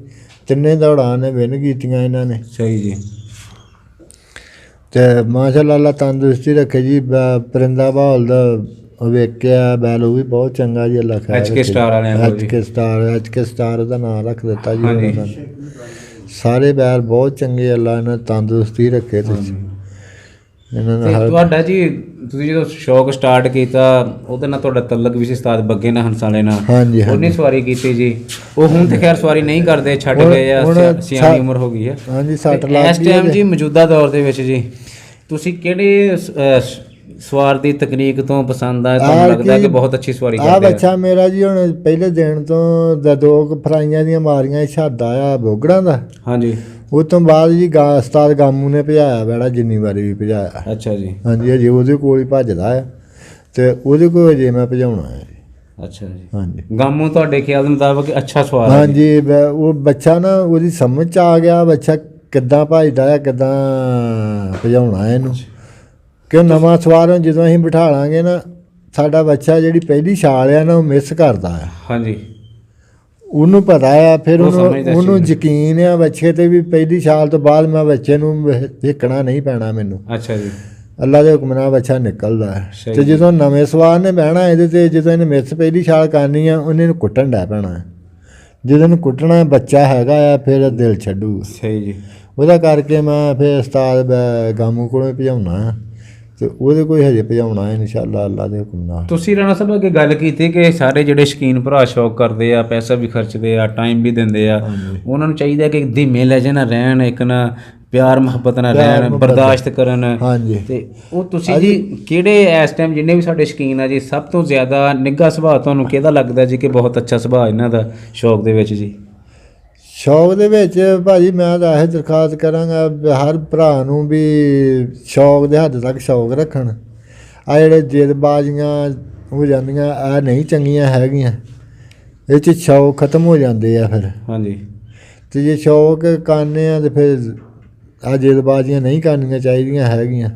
Speaker 2: ਤਿੰਨੇ ਦੌੜਾਂ ਨੇ ਵਿਨ ਕੀਤੀਆਂ ਇਹਨਾਂ ਨੇ।
Speaker 1: ਸਹੀ ਜੀ।
Speaker 2: ਤੇ ਮਾਸ਼ਾਅੱਲਾ ਅੱਲਾ ਤੰਦਰੁਸਤੀ ਰੱਖੇ ਜੀ। ਪਰਿੰਦਾ ਬਹਾਲ ਦਾ ਵੇਖਿਆ ਬੈਲ ਉਹ ਵੀ ਬਹੁਤ ਚੰਗਾ ਜੀ, ਅੱਲਾ ਖੈਰ
Speaker 1: HK ਸਟਾਰ ਵਾਲਿਆਂ ਕੋਲ ਜੀ।
Speaker 2: HK ਸਟਾਰ ਉਹਦਾ ਨਾਮ ਰੱਖ ਦਿੱਤਾ ਜੀ
Speaker 1: ਹਾਂਜੀ।
Speaker 2: ਉਹਨਾਂ ਨੇ। ਸਾਰੇ ਬੈਲ ਬਹੁਤ ਚੰਗੇ, ਅੱਲਾ ਇਹਨਾਂ ਤੰਦਰੁਸਤੀ ਰੱਖੇ ਤੁਸੀਂ ਇਹਨਾਂ
Speaker 1: ਤੇ
Speaker 2: ਨਾਲ।
Speaker 1: ਤੁਹਾਡਾ ਜੀ ਤੁਸੀਂ ਜਦੋਂ ਸ਼ੌਕ ਸਟਾਰਟ ਕੀਤਾ ਉਹਦੇ ਨਾਲ ਤੁਹਾਡਾ ਤਲਕ ਵੀ ਸੀ ਉਸਤਾਦ ਬੱਗੇ ਨਾਲ, ਹੰਸਾਲੇ ਨਾਲ।
Speaker 2: ਹਾਂਜੀ
Speaker 1: ਉਹਨੇ ਸਵਾਰੀ ਕੀਤੀ ਜੀ, ਉਹ ਹੁਣ ਤੇ ਖੈਰ ਸਵਾਰੀ ਨਹੀਂ ਕਰਦੇ, ਛੱਡ ਗਏ ਆ, ਸਿਆਣੀ ਉਮਰ ਹੋ ਗਈ ਹੈ।
Speaker 2: ਹਾਂਜੀ 60
Speaker 1: ਤੇ
Speaker 2: ਲੱਖ
Speaker 1: ਇਸ ਟਾਈਮ ਜੀ ਮੌਜੂਦਾ ਦੌਰ ਦੇ ਵਿੱਚ ਜੀ ਤੁਸੀਂ ਕਿਹੜੇ ਸਵਾਰ ਦੀ ਤਕਨੀਕ ਤੋਂ ਪਸੰਦ ਆ, ਤੁਹਾਨੂੰ ਲੱਗਦਾ ਕਿ ਬਹੁਤ ਅੱਛੀ ਸਵਾਰੀ ਕਰਦੇ ਆ?
Speaker 2: ਬੱਚਾ ਮੇਰਾ ਜੀ ਹੁਣ ਪਹਿਲੇ ਦਿਨ ਤੋਂ ਦੋ ਫਰਾਈਆਂ ਦੀਆਂ ਮਾਰੀਆਂ ਛਾਦਾ ਆ ਬੋਗੜਾਂ ਦਾ।
Speaker 1: ਹਾਂਜੀ।
Speaker 2: ਉਹ ਤੋਂ ਬਾਅਦ ਜੀ ਉਸਤਾਦ ਗਾਮੂ ਨੇ ਭਜਾਇਆ ਬੈੜਾ, ਜਿੰਨੀ ਵਾਰੀ ਵੀ ਭਜਾਇਆ।
Speaker 1: ਅੱਛਾ ਜੀ।
Speaker 2: ਹਾਂਜੀ ਅਜੇ ਉਹਦੇ ਕੋਲ ਹੀ ਭੱਜਦਾ ਆ ਤੇ ਉਹਦੇ ਕੋਲ ਅਜੇ ਮੈਂ ਭਜਾਉਣਾ ਹੈ ਜੀ।
Speaker 1: ਅੱਛਾ ਜੀ।
Speaker 2: ਹਾਂਜੀ
Speaker 1: ਗਾਮੂ ਤੁਹਾਡੇ ਖਿਆਲ ਦੇ ਮੁਤਾਬਕ ਅੱਛਾ ਸਵਾਰ ਹੈ?
Speaker 2: ਹਾਂਜੀ ਉਹ ਬੱਚਾ ਨਾ ਉਹਦੀ ਸਮਝ 'ਚ ਆ ਗਿਆ, ਬੱਚਾ ਕਿੱਦਾਂ ਭੱਜਦਾ ਆ, ਕਿੱਦਾਂ ਭਜਾਉਣਾ ਇਹਨੂੰ। ਕਿਉਂ ਨਵਾਂ ਸਵਾਰ ਹੁਣ ਜਦੋਂ ਅਸੀਂ ਬਿਠਾ ਲਾਂਗੇ ਨਾ, ਸਾਡਾ ਬੱਚਾ ਜਿਹੜੀ ਪਹਿਲੀ ਛਾਲ ਆ ਨਾ ਉਹ ਮਿਸ ਕਰਦਾ ਆ।
Speaker 1: ਹਾਂਜੀ।
Speaker 2: ਉਹਨੂੰ ਪਤਾ ਆ, ਫਿਰ
Speaker 1: ਉਹ ਸਮਝਦਾ
Speaker 2: ਉਹਨੂੰ
Speaker 1: ਸੀ।
Speaker 2: ਯਕੀਨ ਆ ਬੱਚੇ ਤੇ ਵੀ ਪਹਿਲੀ ਛਾਲ ਤੋਂ ਬਾਅਦ ਮੈਂ ਬੱਚੇ ਨੂੰ ਹਿੱਕਣਾ ਨਹੀਂ ਪੈਣਾ ਮੈਨੂੰ।
Speaker 1: ਅੱਛਾ ਜੀ।
Speaker 2: ਅੱਲਾ ਦੇ ਹੁਕਮ ਨਾਲ ਬੱਚਾ ਨਿਕਲਦਾ ਹੈ।
Speaker 1: ਸਹੀ
Speaker 2: ਤੇ ਜਦੋਂ ਨਵੇਂ ਸਵਾਰ ਨੇ ਬਹਿਣਾ ਇਹਦੇ ਤੇ, ਜਦੋਂ ਇਹਨੇ ਮਿਸ ਪਹਿਲੀ ਛਾਲ ਕਰਨੀ ਆ ਉਹਨੇ ਨੂੰ ਕੁੱਟਣ ਡੈ ਪੈਣਾ ਹੈ। ਜਦੋਂ ਇਹਨੂੰ ਕੁੱਟਣਾ ਬੱਚਾ ਹੈਗਾ ਆ ਫਿਰ ਦਿਲ ਛੱਡੂ।
Speaker 1: ਸਹੀ ਜੀ।
Speaker 2: ਉਹਦਾ ਕਰਕੇ ਮੈਂ ਫਿਰ ਉਸਤਾਦ ਗਾਮੂ ਕੋਲੋਂ ਭਜਾਉਣਾ ਤੇ ਉਹਦੇ ਕੋਈ ਹਜੇ ਭਜਾਉਣਾ ਹੈ ਇਨਸ਼ਾਅੱਲਾ ਅੱਲਾ ਦੇ ਹੁਕਮ ਨਾਲ।
Speaker 1: ਤੁਸੀਂ ਰਾਣਾ ਸਾਹਿਬ ਅੱਗੇ ਗੱਲ ਕੀਤੀ ਕਿ ਸਾਰੇ ਜਿਹੜੇ ਸ਼ੌਕੀਨ ਭਰਾ ਸ਼ੌਕ ਕਰਦੇ ਆ, ਪੈਸਾ ਵੀ ਖਰਚਦੇ ਆ, ਟਾਈਮ ਵੀ ਦਿੰਦੇ ਆ, ਉਹਨਾਂ ਨੂੰ ਚਾਹੀਦਾ ਕਿ ਧੀਮੇ ਲਹਿਜੇ ਨਾਲ ਰਹਿਣ, ਇੱਕ ਨਾ ਪਿਆਰ ਮੁਹੱਬਤ ਨਾਲ ਰਹਿਣ, ਬਰਦਾਸ਼ਤ ਕਰਨ।
Speaker 2: ਹਾਂਜੀ।
Speaker 1: ਤੇ ਉਹ ਤੁਸੀਂ ਜੀ ਕਿਹੜੇ ਇਸ ਟਾਈਮ ਜਿੰਨੇ ਵੀ ਸਾਡੇ ਸ਼ੌਕੀਨ ਆ ਜੀ, ਸਭ ਤੋਂ ਜ਼ਿਆਦਾ ਨਿੱਘਾ ਸੁਭਾਅ ਤੁਹਾਨੂੰ ਕਿਹਦਾ ਲੱਗਦਾ ਜੀ ਕਿ ਬਹੁਤ ਅੱਛਾ ਸੁਭਾਅ ਇਹਨਾਂ ਦਾ ਸ਼ੌਕ ਦੇ ਵਿੱਚ ਜੀ?
Speaker 2: ਸ਼ੌਕ ਦੇ ਵਿੱਚ ਭਾਜੀ ਮੈਂ ਤਾਂ ਇਹ ਦਰਖਾਸਤ ਕਰਾਂਗਾ ਹਰ ਭਰਾ ਨੂੰ ਵੀ ਸ਼ੌਕ ਦੇ ਹੱਦ ਤੱਕ ਸ਼ੌਕ ਰੱਖਣ। ਆ ਜਿਹੜੇ ਜਿੱਦਬਾਜ਼ੀਆਂ ਹੋ ਜਾਂਦੀਆਂ ਆ ਨਹੀਂ ਚੰਗੀਆਂ ਹੈਗੀਆਂ, ਇਹ 'ਚ ਸ਼ੌਕ ਖਤਮ ਹੋ ਜਾਂਦੇ ਆ ਫਿਰ।
Speaker 1: ਹਾਂਜੀ।
Speaker 2: ਤੇ ਜੇ ਸ਼ੌਕ ਕਰਨੇ ਆ ਤੇ ਫਿਰ ਆ ਜਿੱਦਬਾਜ਼ੀਆਂ ਨਹੀਂ ਕਰਨੀਆਂ ਚਾਹੀਦੀਆਂ ਹੈਗੀਆਂ।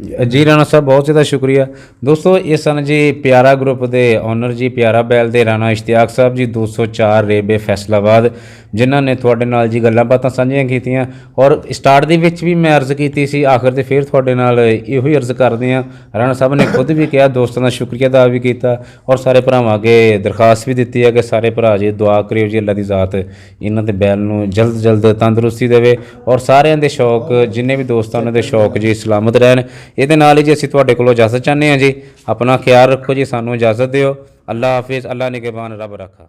Speaker 1: ਜੀ ਰਾਣਾ ਸਾਹਿਬ ਬਹੁਤ ਜ਼ਿਆਦਾ ਸ਼ੁਕਰੀਆ। ਦੋਸਤੋ ਇਹ ਸਨ ਜੀ ਪਿਆਰਾ ਗਰੁੱਪ ਦੇ ਓਨਰ ਜੀ ਪਿਆਰਾ ਬੈਲ ਦੇ ਰਾਣਾ ਇਸ਼ਤਿਆਕ ਸਾਹਿਬ ਜੀ 204 ਰੇਬੇ ਫੈਸਲਾਬਾਦ, ਜਿਨ੍ਹਾਂ ਨੇ ਤੁਹਾਡੇ ਨਾਲ ਜੀ ਗੱਲਾਂ ਬਾਤਾਂ ਸਾਂਝੀਆਂ ਕੀਤੀਆਂ। ਔਰ ਸਟਾਰਟ ਦੇ ਵਿੱਚ ਵੀ ਮੈਂ ਅਰਜ਼ ਕੀਤੀ ਸੀ, ਆਖਿਰ ਤੇ ਫਿਰ ਤੁਹਾਡੇ ਨਾਲ ਇਹੋ ਹੀ ਅਰਜ਼ ਕਰਦੇ ਹਾਂ। ਰਾਣਾ ਸਾਹਿਬ ਨੇ ਖੁਦ ਵੀ ਕਿਹਾ, ਦੋਸਤਾਂ ਦਾ ਸ਼ੁਕਰੀਆ ਅਦਾ ਵੀ ਕੀਤਾ ਔਰ ਸਾਰੇ ਭਰਾਵਾਂ ਅੱਗੇ ਦਰਖਾਸਤ ਵੀ ਦਿੱਤੀ ਹੈ ਕਿ ਸਾਰੇ ਭਰਾ ਜੀ ਦੁਆ ਕਰਿਓ ਜੀ, ਅੱਲਾ ਦੀ ਜ਼ਾਤ ਇਹਨਾਂ ਦੇ ਬੈਲ ਨੂੰ ਜਲਦ ਤੰਦਰੁਸਤੀ ਦੇਵੇ ਔਰ ਸਾਰਿਆਂ ਦੇ ਸ਼ੌਕ, ਜਿੰਨੇ ਵੀ ਦੋਸਤਾਂ ਉਹਨਾਂ ਦੇ ਸ਼ੌਕ ਜੀ ਸਲਾਮਤ ਰਹਿਣ। ਇਹਦੇ ਨਾਲ ਹੀ ਜੀ ਅਸੀਂ ਤੁਹਾਡੇ ਕੋਲੋਂ ਇਜਾਜ਼ਤ ਚਾਹੁੰਦੇ ਹਾਂ ਜੀ। ਆਪਣਾ ਖਿਆਲ ਰੱਖੋ ਜੀ, ਸਾਨੂੰ ਇਜਾਜ਼ਤ ਦਿਓ। ਅੱਲਾ ਹਾਫਿਜ਼, ਅੱਲਾ ਨਿਗਹਿਬਾਨ, ਰੱਬ ਰਾਖਾ।